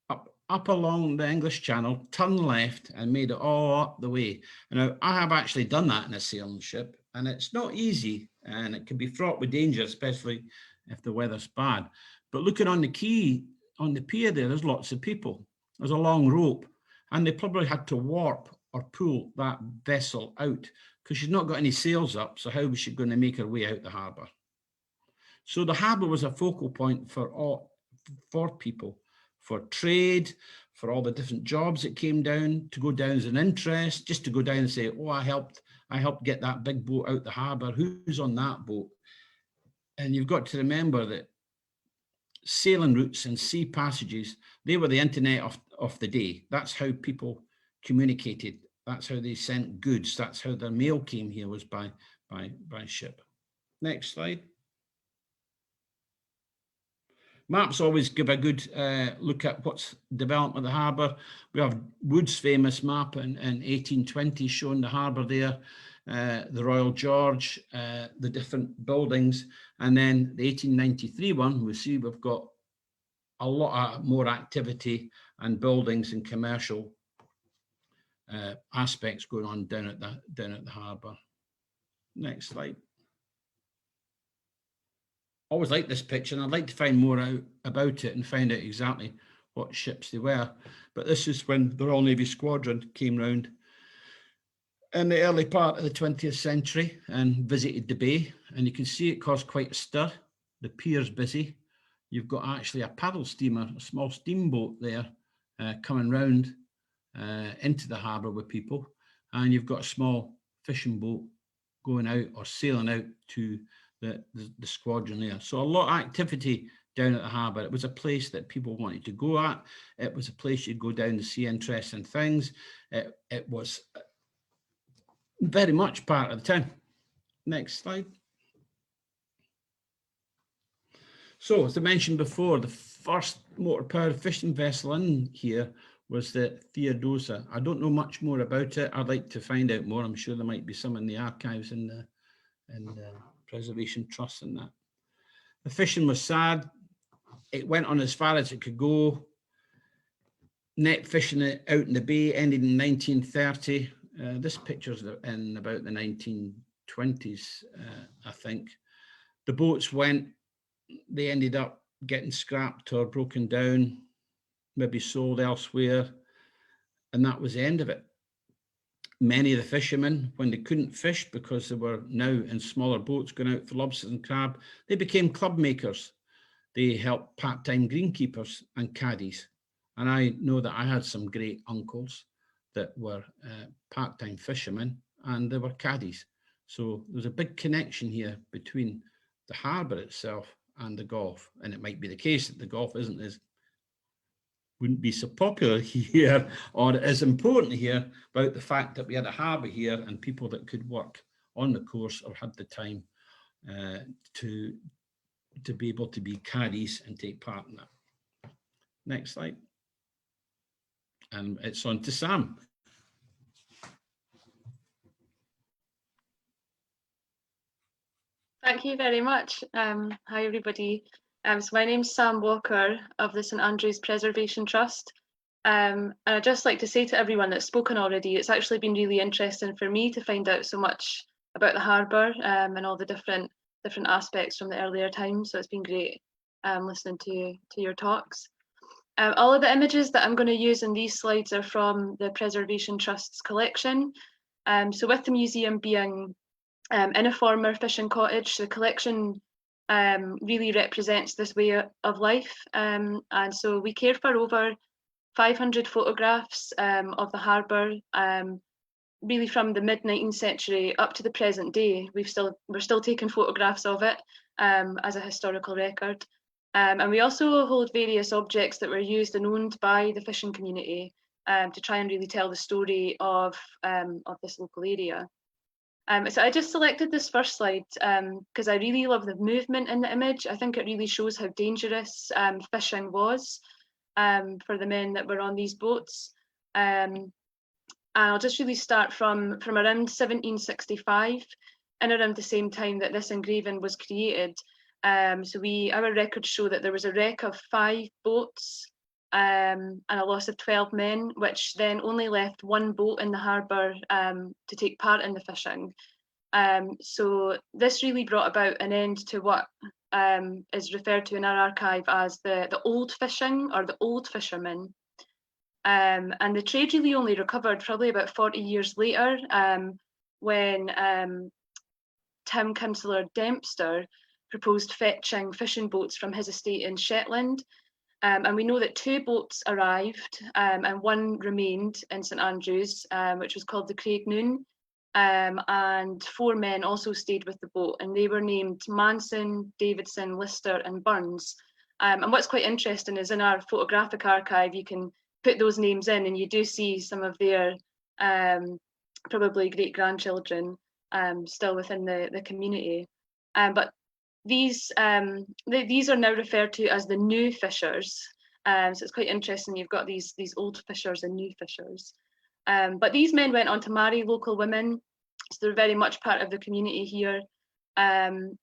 up along the English Channel, turned left and made it all up the way. Now, I have actually done that in a sailing ship, and it's not easy, and it can be fraught with danger, especially if the weather's bad. But looking on the quay, on the pier there's lots of people. There's a long rope, and they probably had to warp or pull that vessel out because she's not got any sails up, so how was she going to make her way out the harbour? So the harbour was a focal point for people, for trade, for all the different jobs that came down, to go down as an interest, just to go down and say, oh, I helped get that big boat out the harbour. Who's on that boat? And you've got to remember that sailing routes and sea passages, they were the internet of the day. That's how people communicated. That's how they sent goods. That's how their mail came here, was by ship. Next slide. Maps always give a good look at what's developed of the harbour. We have Wood's famous map in 1820 showing the harbour there, the Royal George, the different buildings. And then the 1893 one, we see we've got a lot more activity and buildings and commercial aspects going on down at the harbour. Next slide. Always like this picture, and I'd like to find more out about it and find out exactly what ships they were. But this is when the Royal Navy Squadron came round in the early part of the 20th century and visited the bay, and you can see it caused quite a stir. The pier's busy. You've got actually a paddle steamer, a small steamboat there coming round into the harbour with people, and you've got a small fishing boat going out or sailing out to the squadron there. So a lot of activity down at the harbour. It was a place that people wanted to go at. It was a place you'd go down to see interesting things. It was very much part of the town. Next slide. So, as I mentioned before, the first motor-powered fishing vessel in here was the Theodosia. I don't know much more about it. I'd like to find out more. I'm sure there might be some in the archives and the Preservation Trust and that. The fishing was sad. It went on as far as it could go. Net fishing out in the bay ended in 1930. This picture's in about the 1920s, I think. The boats went, they ended up getting scrapped or broken down, maybe sold elsewhere, and that was the end of it. Many of the fishermen, when they couldn't fish because they were now in smaller boats going out for lobsters and crab, they became club makers. They helped part-time greenkeepers and caddies. And I know that I had some great uncles that were part-time fishermen, and they were caddies. So there's a big connection here between the harbour itself and the golf. And it might be the case that the golf wouldn't be so popular here or as important here, but the fact that we had a harbour here and people that could work on the course or had the time to be able to be caddies and take part in that. Next slide. And it's on to Sam. Thank you very much. Hi, everybody. So my name's Sam Walker of the St Andrews Preservation Trust. And I'd just like to say to everyone that's spoken already, it's actually been really interesting for me to find out so much about the harbour and all the different aspects from the earlier times. So it's been great listening to your talks. All of the images that I'm going to use in these slides are from the Preservation Trust's collection. So with the museum being in a former fishing cottage, the collection really represents this way of life. And so we care for over 500 photographs of the harbour, really from the mid-19th century up to the present day. We're still taking photographs of it as a historical record. And we also hold various objects that were used and owned by the fishing community to try and really tell the story of this local area. So I just selected this first slide because I really love the movement in the image. I think it really shows how dangerous fishing was for the men that were on these boats. And I'll just really start from around 1765 and around the same time that this engraving was created. So our records show that there was a wreck of 5 boats and a loss of 12 men, which then only left 1 boat in the harbour to take part in the fishing. So this really brought about an end to what is referred to in our archive as the old fishing or the old fishermen. And the trade really only recovered probably about 40 years later when Tim Councillor Dempster proposed fetching fishing boats from his estate in Shetland. And we know that 2 boats arrived and 1 remained in St Andrews, which was called the Craig Noon. And 4 men also stayed with the boat, and they were named Manson, Davidson, Lister and Burns. And what's quite interesting is in our photographic archive, you can put those names in and you do see some of their probably great-grandchildren still within the community. But these are now referred to as the new fishers. So it's quite interesting. You've got these old fishers and new fishers. But these men went on to marry local women, so they're very much part of the community here. And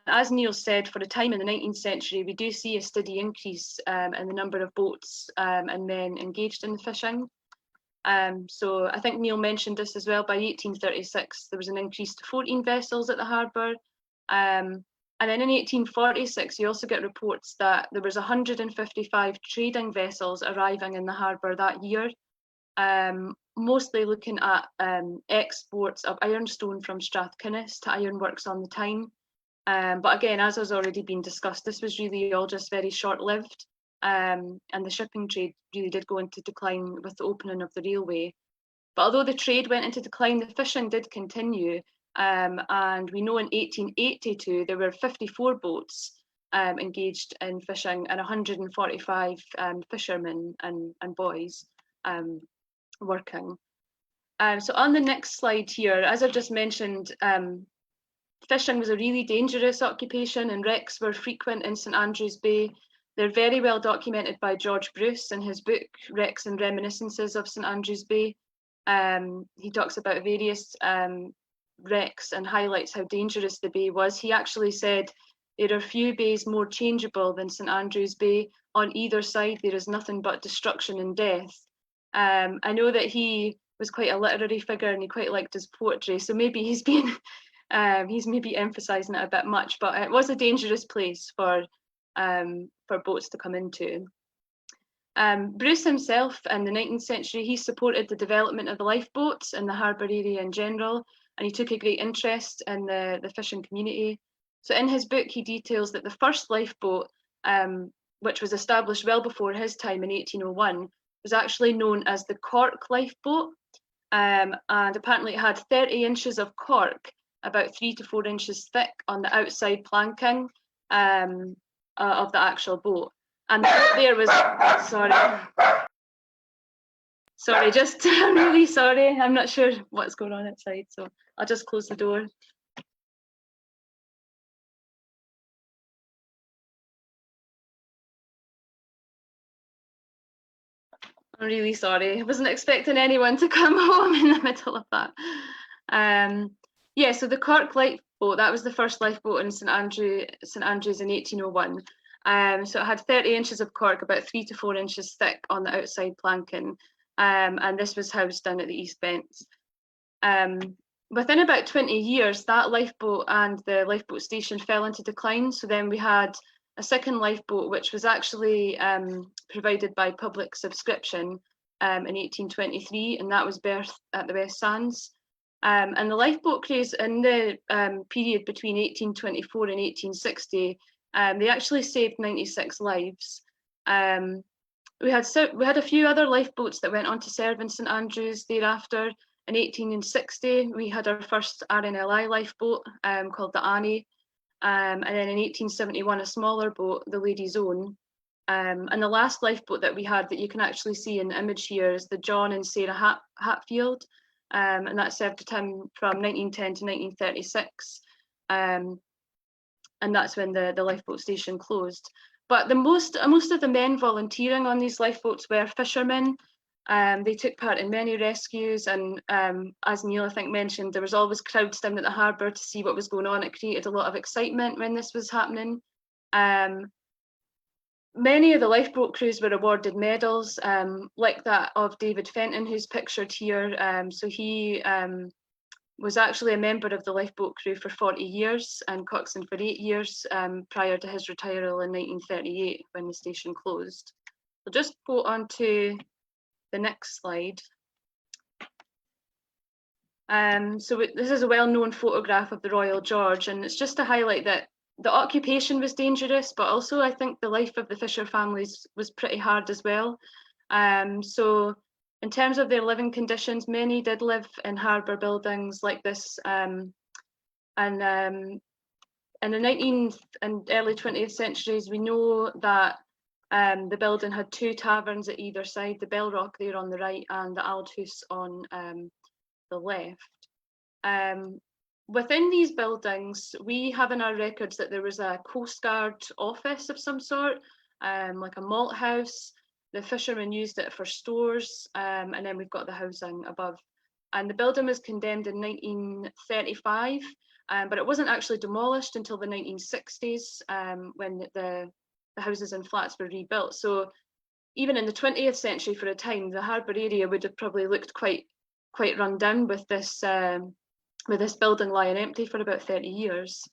as Neil said, for a time in the 19th century, we do see a steady increase in the number of boats and men engaged in fishing. So I think Neil mentioned this as well. By 1836, there was an increase to 14 vessels at the harbour. And then in 1846, you also get reports that there was 155 trading vessels arriving in the harbour that year, mostly looking at exports of ironstone from Strathkinnis to ironworks on the Tyne. But again, as has already been discussed, this was really all just very short-lived, and the shipping trade really did go into decline with the opening of the railway. But although the trade went into decline, the fishing did continue. And we know in 1882 there were 54 boats engaged in fishing and 145 fishermen and boys working. So on the next slide here, as I've just mentioned, fishing was a really dangerous occupation and wrecks were frequent in St Andrews Bay. They're very well documented by George Bruce in his book Wrecks and Reminiscences of St Andrews Bay. He talks about various wrecks and highlights how dangerous the bay was. He actually said, "There are few bays more changeable than St Andrews Bay. On either side there is nothing but destruction and death." I know that he was quite a literary figure and he quite liked his poetry, so maybe he's maybe emphasising it a bit much, but it was a dangerous place for boats to come into. Bruce himself in the 19th century, he supported the development of the lifeboats in the harbour area in general, and he took a great interest in the fishing community. So in his book, he details that the first lifeboat which was established well before his time in 1801, was actually known as the cork lifeboat. And apparently it had 30 inches of cork, about 3 to 4 inches thick, on the outside planking of the actual boat. And there was, sorry, just I'm really sorry. I'm not sure what's going on outside, so I'll just close the door. I'm really sorry. I wasn't expecting anyone to come home in the middle of that. Yeah, so the cork lifeboat, that was the first lifeboat in St Andrews in 1801. So it had 30 inches of cork, about 3 to 4 inches thick, on the outside planking. And this was housed down at the East Bents. Within about 20 years, that lifeboat and the lifeboat station fell into decline. So then we had a second lifeboat, which was actually provided by public subscription in 1823, and that was berthed at the West Sands. And the lifeboat craze in the period between 1824 and 1860, they actually saved 96 lives. We had a few other lifeboats that went on to serve in St Andrews thereafter. In 1860, we had our first RNLI lifeboat called the Annie. And then in 1871, a smaller boat, the Lady's Own. And the last lifeboat that we had that you can actually see in the image here is the John and Sarah Hatfield. And that served a time from 1910 to 1936. And that's when the lifeboat station closed. But most of the men volunteering on these lifeboats were fishermen. They took part in many rescues, and as Neil, I think, mentioned, there was always crowds down at the harbour to see what was going on. It created a lot of excitement when this was happening. Many of the lifeboat crews were awarded medals, like that of David Fenton, who's pictured here. So he was actually a member of the lifeboat crew for 40 years and coxswain for 8 years prior to his retirement in 1938 when the station closed. We'll just go on to the next slide. So this is a well-known photograph of the Royal George, and it's just to highlight that the occupation was dangerous, but also I think the life of the fisher families was pretty hard as well. So in terms of their living conditions, many did live in harbour buildings like this. And in the 19th and early 20th centuries, we know that the building had 2 taverns at either side, the Bell Rock there on the right and the Aldhouse on the left. Within these buildings, we have in our records that there was a Coast Guard office of some sort, like a malt house. The fishermen used it for stores, and then we've got the housing above. And the building was condemned in 1935, but it wasn't actually demolished until the 1960s when the houses and flats were rebuilt. So even in the 20th century, for a time, the harbour area would have probably looked quite run down with this building lying empty for about 30 years.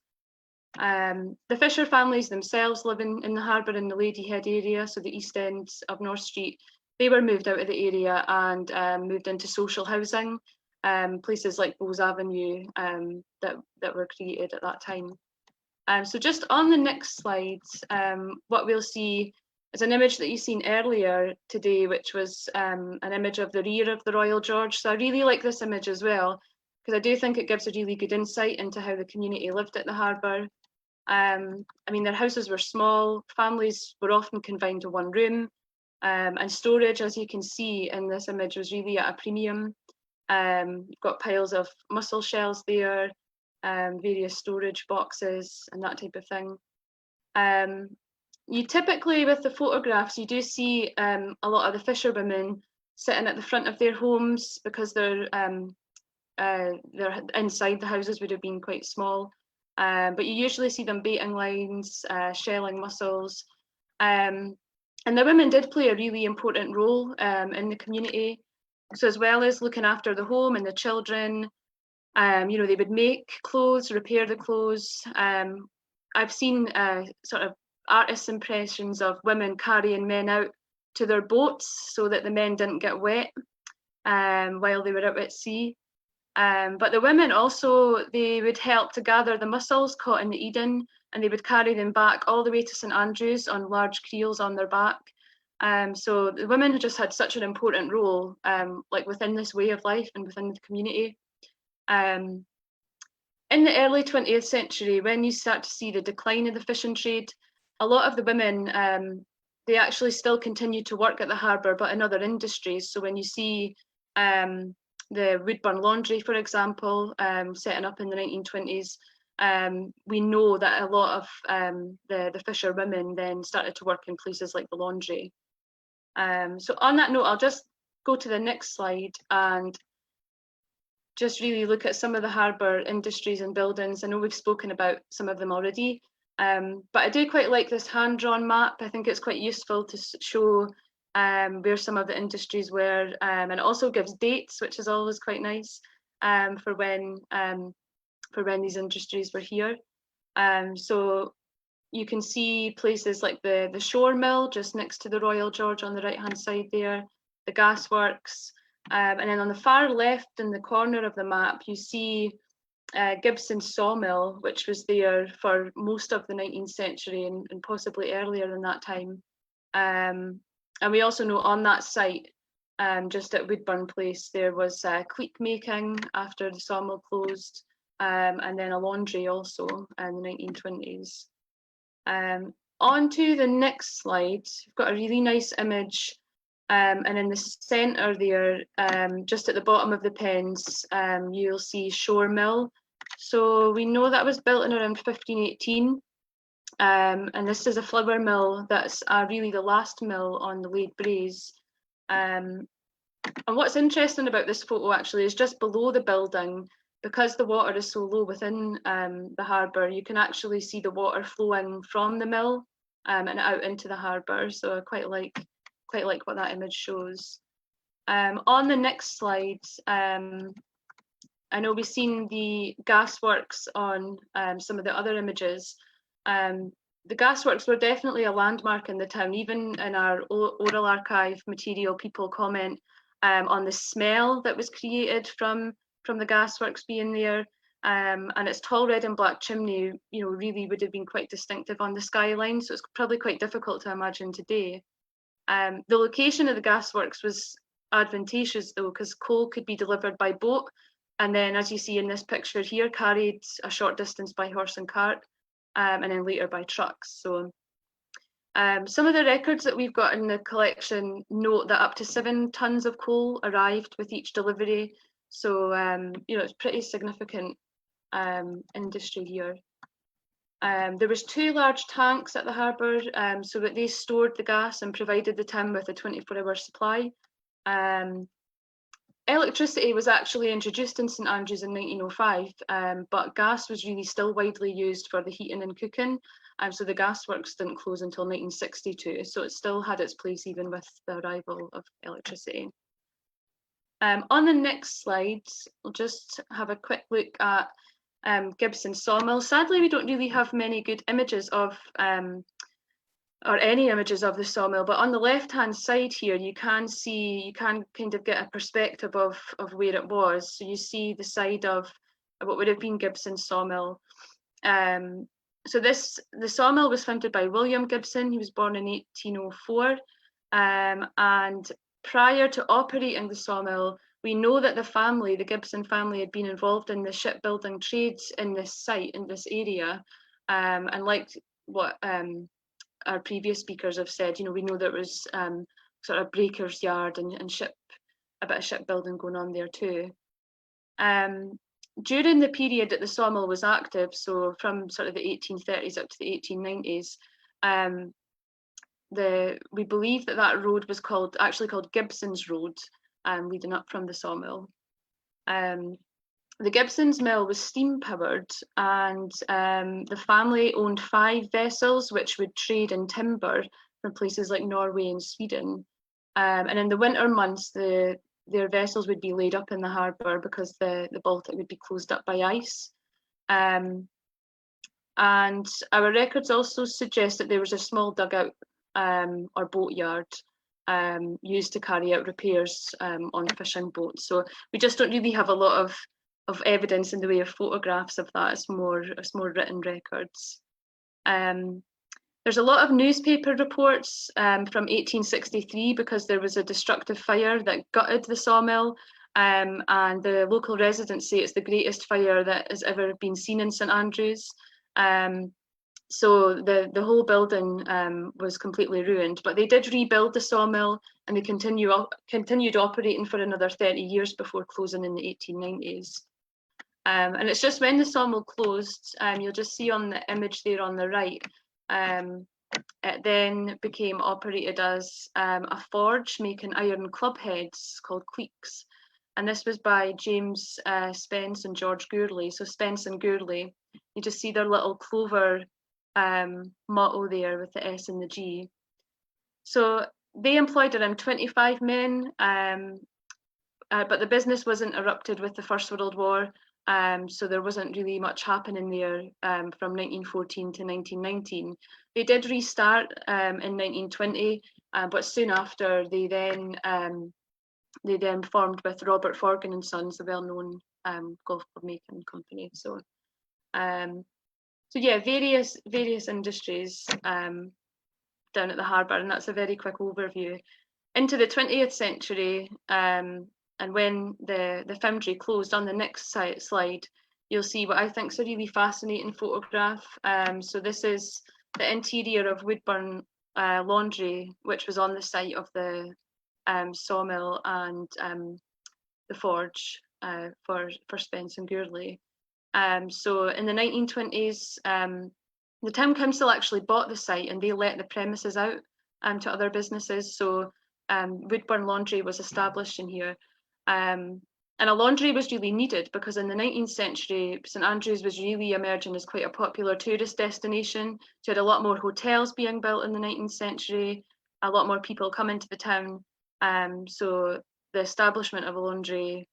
The fisher families themselves living in the harbour in the Ladyhead area, so the east end of North Street, they were moved out of the area and moved into social housing, places like Bowes Avenue that were created at that time. So just on the next slide, what we'll see is an image that you've seen earlier today, which was an image of the rear of the Royal George. So I really like this image as well, because I do think it gives a really good insight into how the community lived at the harbour. I mean, their houses were small, families were often confined to one room, and storage, as you can see in this image, was really at a premium. You've got piles of mussel shells there, various storage boxes and that type of thing. You typically, with the photographs, you do see a lot of the fisherwomen sitting at the front of their homes because they're inside the houses would have been quite small. But you usually see them baiting lines, shelling mussels. And the women did play a really important role in the community. So as well as looking after the home and the children, you know, they would make clothes, repair the clothes. I've seen sort of artists' impressions of women carrying men out to their boats so that the men didn't get wet while they were out at sea. But the women also, they would help to gather the mussels caught in the Eden, and they would carry them back all the way to St Andrews on large creels on their back. So the women just had such an important role, like within this way of life and within the community. In the early 20th century, when you start to see the decline of the fishing trade, a lot of the women, they actually still continue to work at the harbour, but in other industries. So when you see the Woodburn Laundry, for example, setting up in the 1920s, we know that a lot of the fisher women then started to work in places like the laundry. So on that note, I'll just go to the next slide and just really look at some of the harbour industries and buildings. I know we've spoken about some of them already, but I do quite like this hand-drawn map. I think it's quite useful to show where some of the industries were, and it also gives dates, which is always quite nice for when these industries were here. So you can see places like the Shore Mill just next to the Royal George on the right-hand side there, the gasworks, and then on the far left in the corner of the map, you see Gibson's sawmill, which was there for most of the 19th century and possibly earlier than that time. And we also know on that site, just at Woodburn Place, there was cleek making after the sawmill closed, and then a laundry also in the 1920s. On to the next slide, we've got a really nice image, and in the centre there, just at the bottom of the pens, you'll see Shore Mill. So we know that was built in around 1518, and this is a flour mill that's really the last mill on the Lade Braes. And what's interesting about this photo actually is just below the building, because the water is so low within the harbour, you can actually see the water flowing from the mill and out into the harbour. So I quite like what that image shows. On the next slide, I know we've seen the gasworks on some of the other images. The gasworks were definitely a landmark in the town. Even in our oral archive material, people comment on the smell that was created from the gasworks being there, and its tall red and black chimney, really would have been quite distinctive on the skyline. So it's probably quite difficult to imagine today. The location of the gasworks was advantageous though, because coal could be delivered by boat, and then, as you see in this picture here, carried a short distance by horse and cart, and then later by trucks. So some of the records that we've got in the collection note that up to 7 tons of coal arrived with each delivery. So, it's pretty significant industry here. There was 2 large tanks at the harbour, so that they stored the gas and provided the town with a 24-hour supply. Electricity was actually introduced in St Andrews in 1905, but gas was really still widely used for the heating and cooking, so the gasworks didn't close until 1962, so it still had its place even with the arrival of electricity. On the next slide, we'll just have a quick look at Gibson Sawmill. Sadly, we don't really have many good images of, or any images of the sawmill, but on the left-hand side here, you can kind of get a perspective of where it was. So you see the side of what would have been Gibson Sawmill. So the sawmill was founded by William Gibson. He was born in 1804, and prior to operating the sawmill, we know that the Gibson family, had been involved in the shipbuilding trades in this site, in this area. And like what our previous speakers have said, we know there was sort of breaker's yard and a bit of shipbuilding going on there too. During the period that the sawmill was active, so from sort of the 1830s up to the 1890s, we believe that road was actually called Gibson's Road, leading up from the sawmill. The Gibson's mill was steam powered, and the family owned 5 vessels which would trade in timber from places like Norway and Sweden. And in the winter months, their vessels would be laid up in the harbour because the Baltic would be closed up by ice. And our records also suggest that there was a small dugout or boatyard used to carry out repairs on fishing boats. So we just don't really have a lot of evidence in the way of photographs of that. It's more written records. There's a lot of newspaper reports from 1863 because there was a destructive fire that gutted the sawmill, and the local residents say it's the greatest fire that has ever been seen in St Andrews. So the whole building was completely ruined, but they did rebuild the sawmill, and they continued operating for another 30 years before closing in the 1890s. And it's just when the sawmill closed, you'll just see on the image there on the right, it then became operated as a forge making iron club heads called cleeks. And this was by James Spence and George Gourley. So Spence and Gourley, you just see their little clover motto there with the S and the G. So they employed around 25 men, but the business was interrupted with the First World War. So there wasn't really much happening there from 1914 to 1919. They did restart in 1920, but soon after they then formed with Robert Forgan and Sons, the well-known golf club making company. So yeah, various industries down at the harbour, and that's a very quick overview. Into the 20th century, and when the foundry closed, on the next slide, you'll see what I think is a really fascinating photograph. So this is the interior of Woodburn Laundry, which was on the site of the sawmill and the forge for Spence and Gourley. So in the 1920s, the town council actually bought the site and they let the premises out to other businesses. So Woodburn Laundry was established in here. And a laundry was really needed because in the 19th century, St Andrews was really emerging as quite a popular tourist destination. So you had a lot more hotels being built in the 19th century, a lot more people coming to the town. So the establishment of a laundry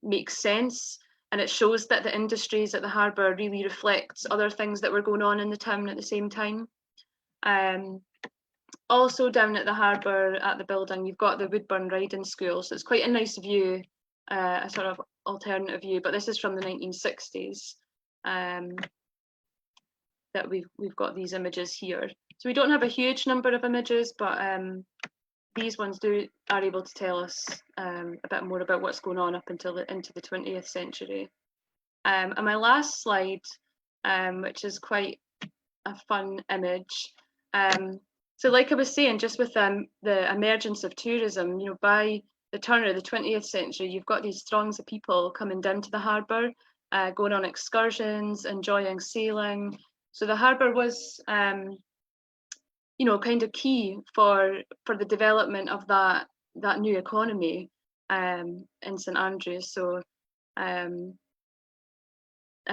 makes sense. And it shows that the industries at the harbour really reflects other things that were going on in the town at the same time. Also down at the harbour, at the building, you've got the Woodburn Riding School. So it's quite a nice view, a sort of alternative view, but this is from the 1960s that we've got these images here. So we don't have a huge number of images, but these ones are able to tell us a bit more about what's going on up until into the 20th century. And my last slide, which is quite a fun image. So like I was saying, just with the emergence of tourism, you know, by the turn of the 20th century, you've got these throngs of people coming down to the harbour, going on excursions, enjoying sailing. So the harbour was, you know, kind of key for the development of that new economy in St Andrews. So I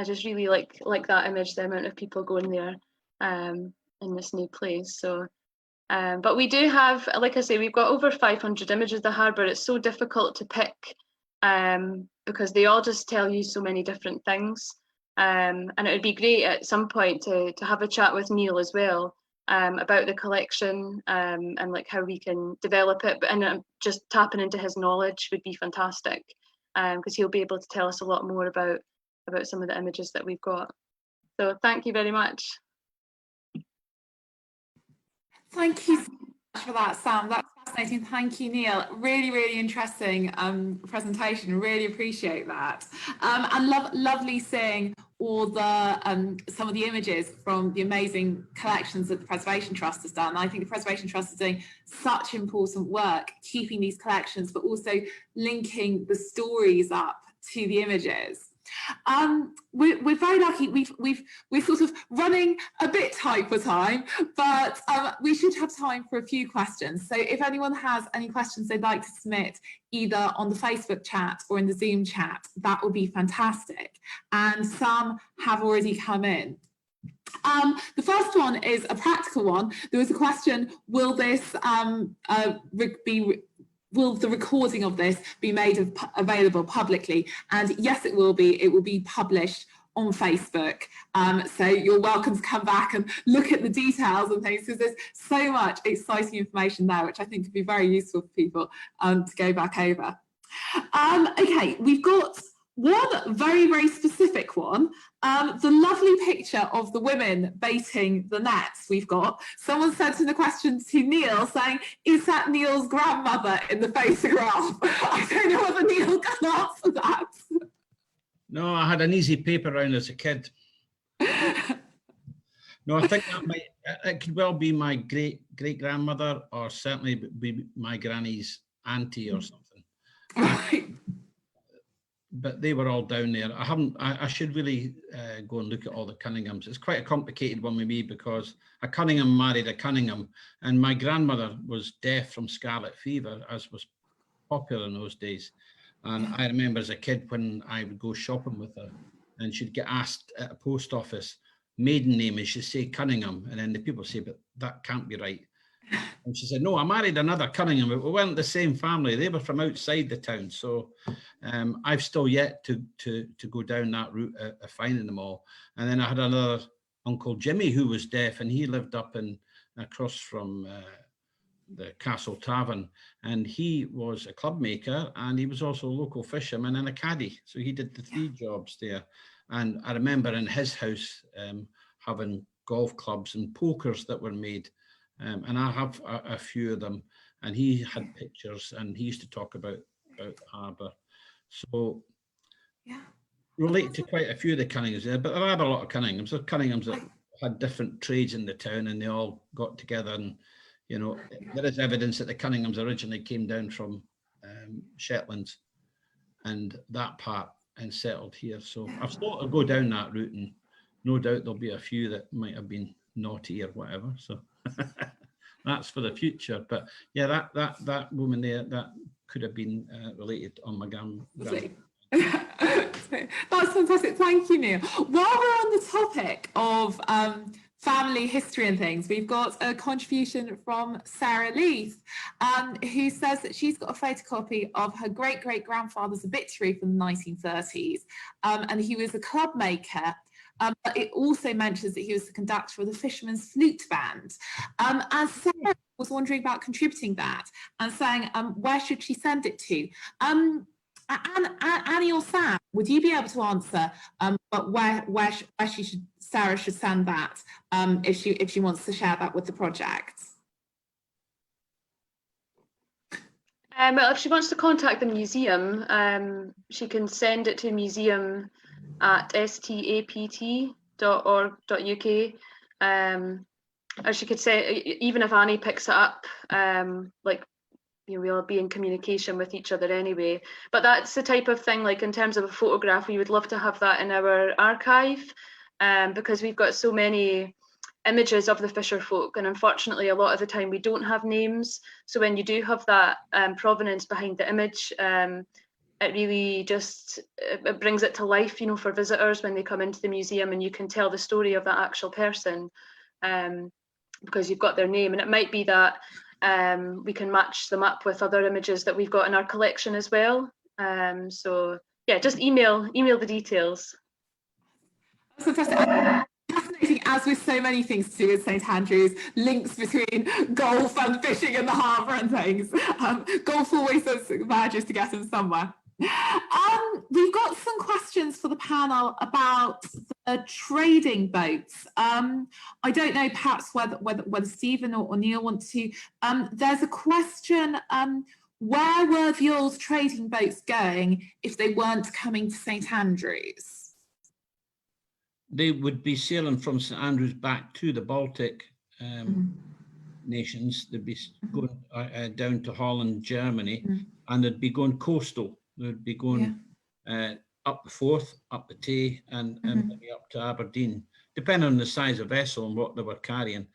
just really like that image, the amount of people going there in this new place. So. But we do have, like I say, we've got over 500 images of the harbour. It's so difficult to pick because they all just tell you so many different things. And it would be great at some point to have a chat with Neil as well about the collection and like how we can develop it. And just tapping into his knowledge would be fantastic because he'll be able to tell us a lot more about some of the images that we've got. So thank you very much. Thank you so much for that, Sam. That's fascinating. Thank you, Neil. Really, really interesting presentation. Really appreciate that. And lovely seeing all the some of the images from the amazing collections that the Preservation Trust has done. I think the Preservation Trust is doing such important work keeping these collections, but also linking the stories up to the images. We're very lucky. We're sort of running a bit tight for time, but we should have time for a few questions. So if anyone has any questions they'd like to submit either on the Facebook chat or in the Zoom chat, that would be fantastic. And some have already come in. The first one is a practical one. There was a question: will this will the recording of this be made available publicly? And yes, it will be. It will be published on Facebook. So you're welcome to come back and look at the details and things, because there's so much exciting information there, which I think could be very useful for people to go back over. Okay, we've got one very, very specific one, the lovely picture of the women baiting the nets we've got. Someone sent in a question to Neil saying, is that Neil's grandmother in the photograph? I don't know whether Neil can answer that. No, I had an easy paper round as a kid. No, I think that it could well be my great-grandmother, or certainly be my granny's auntie or something. Right. But they were all down there. I should really go and look at all the Cunninghams. It's quite a complicated one with me because a Cunningham married a Cunningham, and my grandmother was deaf from scarlet fever, as was popular in those days. And I remember as a kid when I would go shopping with her, and she'd get asked at a post office, maiden name, and she'd say Cunningham, and then the people say, but that can't be right. And she said, no, I married another Cunningham, but we weren't the same family. They were from outside the town. So I've still yet to go down that route of finding them all. And then I had another Uncle Jimmy who was deaf, and he lived up across from the Castle Tavern, and he was a club maker, and he was also a local fisherman and a caddie. So he did the 3 jobs there. And I remember in his house having golf clubs and pokers that were made. And I have a few of them, and he had pictures, and he used to talk about Harbour. So relate to quite a few of the Cunninghams there, but there are a lot of Cunninghams. There are Cunninghams that had different trades in the town, and they all got together. And you know, there is evidence that the Cunninghams originally came down from Shetland and that part and settled here. So I've thought I'll go down that route, and no doubt there'll be a few that might have been naughty or whatever. So that's for the future. But yeah, that woman there, that could have been related on my grandma. That's fantastic. Thank you, Neil. While we're on the topic of family history and things, we've got a contribution from Sarah Leith, who says that she's got a photocopy of her great-great-grandfather's obituary from the 1930s, and he was a club maker. But it also mentions that he was the conductor of the Fisherman's Flute Band. And Sarah was wondering about contributing that and saying, where should she send it to? Annie or Sam, would you be able to answer? But where Sarah should send that if she wants to share that with the project? Well, if she wants to contact the museum, she can send it to museum@stapt.org.uk. Or she could say, even if Annie picks it up, like, you know, we'll be in communication with each other anyway. But that's the type of thing, like in terms of a photograph, we would love to have that in our archive, because we've got so many images of the fisher folk, and unfortunately a lot of the time we don't have names. So when you do have that provenance behind the image, it really just it brings it to life, you know, for visitors when they come into the museum, and you can tell the story of that actual person because you've got their name. And it might be that we can match them up with other images that we've got in our collection as well. So yeah, just email the details. That's fantastic. Fascinating, as with so many things to do with St Andrews, links between golf and fishing in the harbour and things. Golf always manages to get them somewhere. We've got some questions for the panel about the trading boats. I don't know, perhaps whether Stephen or Neil want to. There's a question, where were the old trading boats going if they weren't coming to St Andrews? They would be sailing from St Andrews back to the Baltic nations. They'd be going down to Holland, Germany, and they'd be going coastal. They'd be going up the Forth, up the Tay, and maybe up to Aberdeen, depending on the size of vessel and what they were carrying.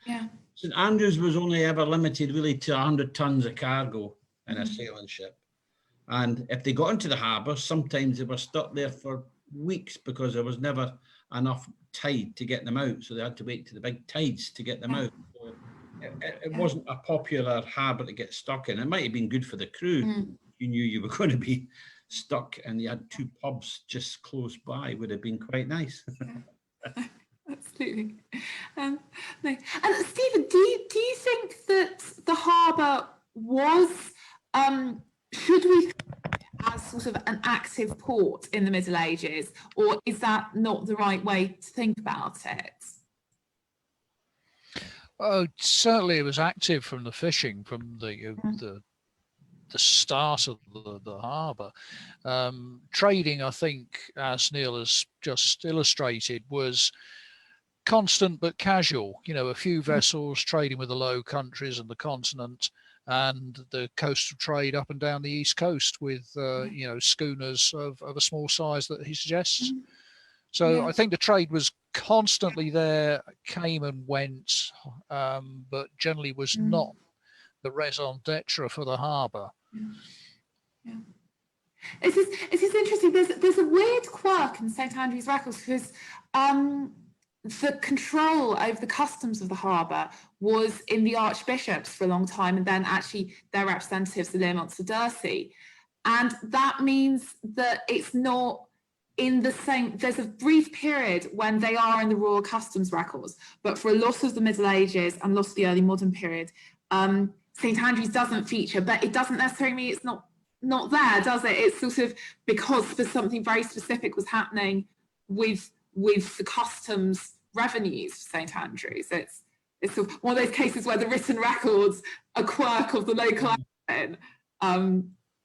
St Andrews was only ever limited really to 100 tons of cargo in a sailing ship. And if they got into the harbour, sometimes they were stuck there for weeks because there was never enough tide to get them out. So they had to wait to the big tides to get them out. So it wasn't a popular harbour to get stuck in. It might have been good for the crew. You knew you were going to be stuck and you had 2 pubs just close by, would have been quite nice. Absolutely. No. And Stephen, do you think that the harbour was, should we as sort of an active port in the Middle Ages, or is that not the right way to think about it? Oh, certainly it was active from the fishing, from the start of the harbour. Trading, I think, as Neil has just illustrated, was constant but casual. You know, a few vessels trading with the Low Countries and the continent, and the coastal trade up and down the east coast with you know, schooners of a small size that he suggests. So I think the trade was constantly there, came and went, but generally was not the raison d'etre for the harbour. It is interesting. There's a weird quirk in St Andrew's records, because the control over the customs of the harbour was in the archbishops for a long time, and then actually their representatives, the Learmonts of Dursey. And that means that it's not in the same, there's a brief period when they are in the royal customs records, but for a lot of the Middle Ages and a lot of the early modern period, St Andrews doesn't feature, but it doesn't necessarily mean it's not there, does it? It's sort of because for something very specific was happening with the customs revenues for St Andrews. It's sort of one of those cases where the written records, a quirk of the local accent,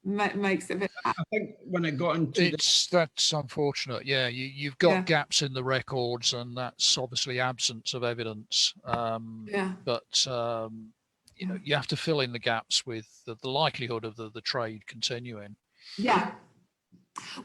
makes it a bit. I think when it got into that's unfortunate. Yeah, you've got gaps in the records, and that's obviously absence of evidence. But you know, you have to fill in the gaps with the likelihood of the trade continuing. Yeah.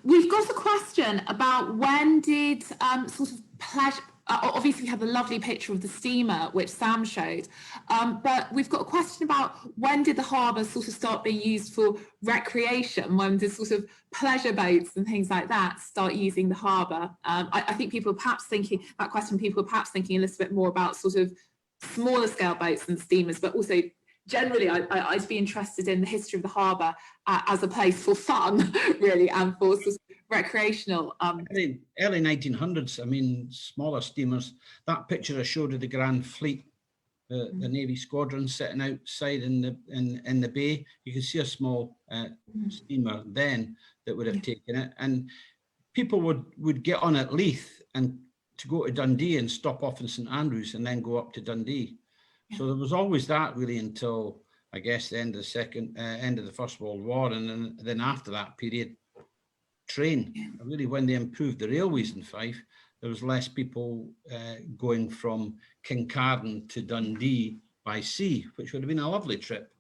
We've got a question about when did sort of pleasure, obviously we have the lovely picture of the steamer which Sam showed, but we've got a question about when did the harbour sort of start being used for recreation? When did sort of pleasure boats and things like that start using the harbour? I think people are perhaps thinking, that question, people are perhaps thinking a little bit more about sort of smaller scale boats than steamers, but also generally I'd be interested in the history of the harbour as a place for fun, really, and for sort of recreational. Early 1900s, I mean, smaller steamers. That picture I showed of the Grand Fleet, the Navy squadron sitting outside in the bay, you can see a small steamer then that would have taken it, and people would get on at Leith and to go to Dundee and stop off in St Andrews and then go up to Dundee. So there was always that, really, until I guess the end of the First World War, and then after that period, train. Really, when they improved the railways in Fife, there was less people going from Kincardine to Dundee by sea, which would have been a lovely trip,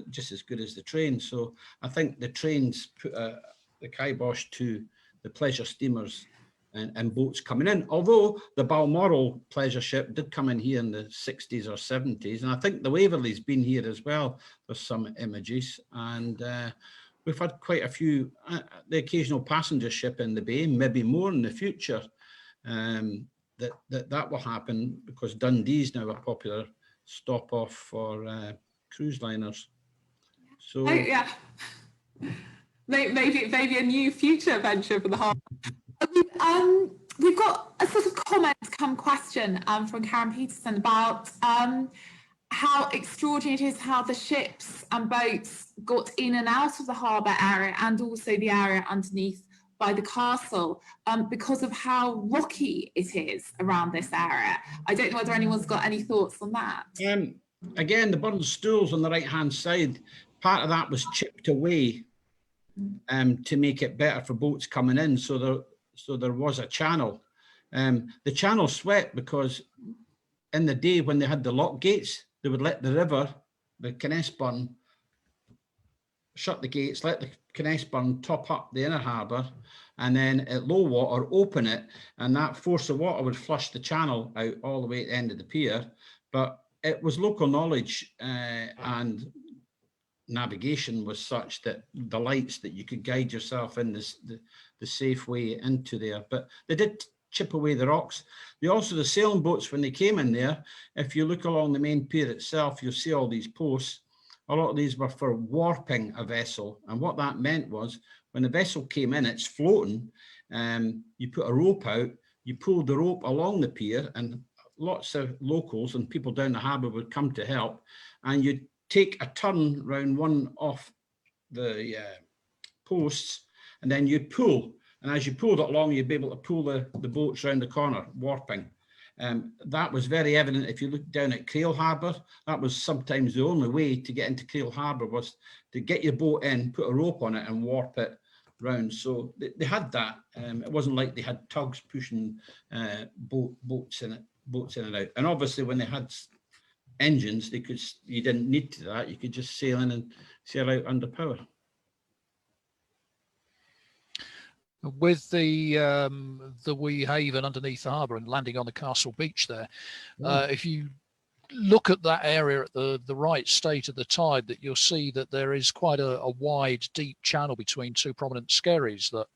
just as good as the train. So I think the trains put the kibosh to the pleasure steamers and boats coming in, although the Balmoral pleasure ship did come in here in the 60s or 70s, and I think the Waverley's been here as well. There's some images, and we've had quite a few, the occasional passenger ship in the bay, maybe more in the future. That will happen because Dundee's now a popular stop off for cruise liners. So maybe a new future venture for the harbour. We've got a sort of comment come question from Karen Peterson about how extraordinary it is how the ships and boats got in and out of the harbour area and also the area underneath by the castle because of how rocky it is around this area. I don't know whether anyone's got any thoughts on that. Again, the burn stools on the right-hand side, part of that was chipped away to make it better for boats coming in. So there was a channel. The channel swept because in the day when they had the lock gates, they would let the river, the Kinnesburn, shut the gates, let the Kinnesburn top up the inner harbour, and then at low water open it, and that force of water would flush the channel out all the way at the end of the pier. But it was local knowledge and navigation was such that the lights that you could guide yourself in the safe way into there. But they did chip away the rocks. The sailing boats, when they came in there, if you look along the main pier itself, you'll see all these posts. A lot of these were for warping a vessel. And what that meant was when the vessel came in, it's floating, you put a rope out, you pulled the rope along the pier, and lots of locals and people down the harbour would come to help, and you'd take a turn round one off the posts, and then you pull. And as you pulled it along, you'd be able to pull the boats around the corner, warping. That was very evident if you look down at Creel Harbour. That was sometimes the only way to get into Creel Harbour, was to get your boat in, put a rope on it and warp it round. So they had that. It wasn't like they had tugs pushing boats in and out. And obviously when they had engines, you didn't need to that. You could just sail in and sail out under power. With the wee haven underneath the harbour and landing on the castle beach there, if you look at that area at the right state of the tide, that you'll see that there is quite a wide, deep channel between two prominent skerries that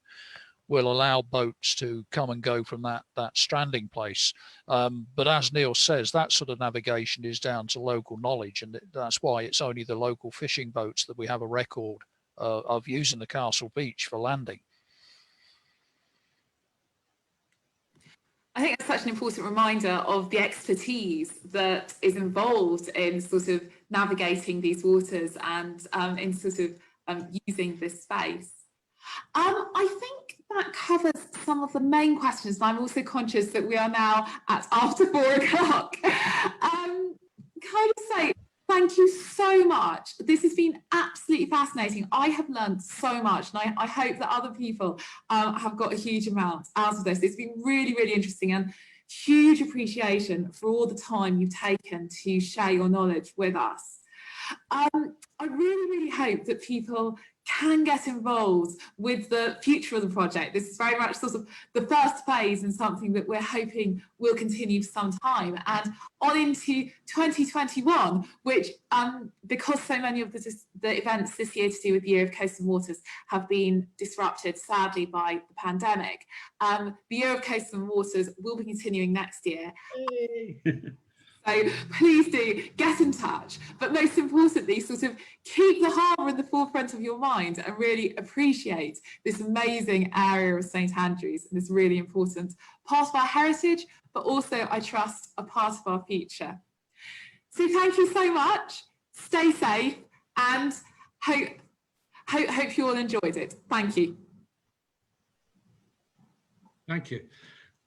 will allow boats to come and go from that stranding place. But as Neil says, that sort of navigation is down to local knowledge, and that's why it's only the local fishing boats that we have a record of using the castle beach for landing. I think it's such an important reminder of the expertise that is involved in sort of navigating these waters and in sort of using this space. I think that covers some of the main questions, and I'm also conscious that we are now at after 4 o'clock. Can I just say thank you so much. This has been absolutely fascinating. I have learned so much, and I hope that other people have got a huge amount out of this. It's been really, really interesting, and huge appreciation for all the time you've taken to share your knowledge with us. I really, really hope that people can get involved with the future of the project. This is very much sort of the first phase and something that we're hoping will continue for some time, and on into 2021, which because so many of the events this year to do with the Year of Coast and Waters have been disrupted, sadly, by the pandemic, the Year of Coast and Waters will be continuing next year. So please do get in touch, but most importantly, sort of keep the harbour in the forefront of your mind and really appreciate this amazing area of St Andrews and this really important part of our heritage, but also, I trust, a part of our future. So thank you so much, stay safe, and hope you all enjoyed it. Thank you. Thank you.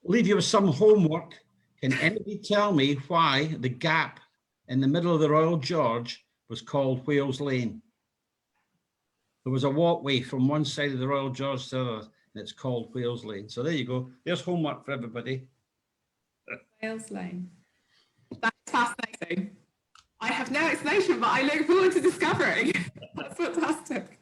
I'll leave you with some homework. Can anybody tell me why the gap in the middle of the Royal George was called Wales Lane? There was a walkway from one side of the Royal George to the other, and it's called Wales Lane. So there you go. There's homework for everybody. Wales Lane. That's fascinating. I have no explanation, but I look forward to discovering. That's fantastic.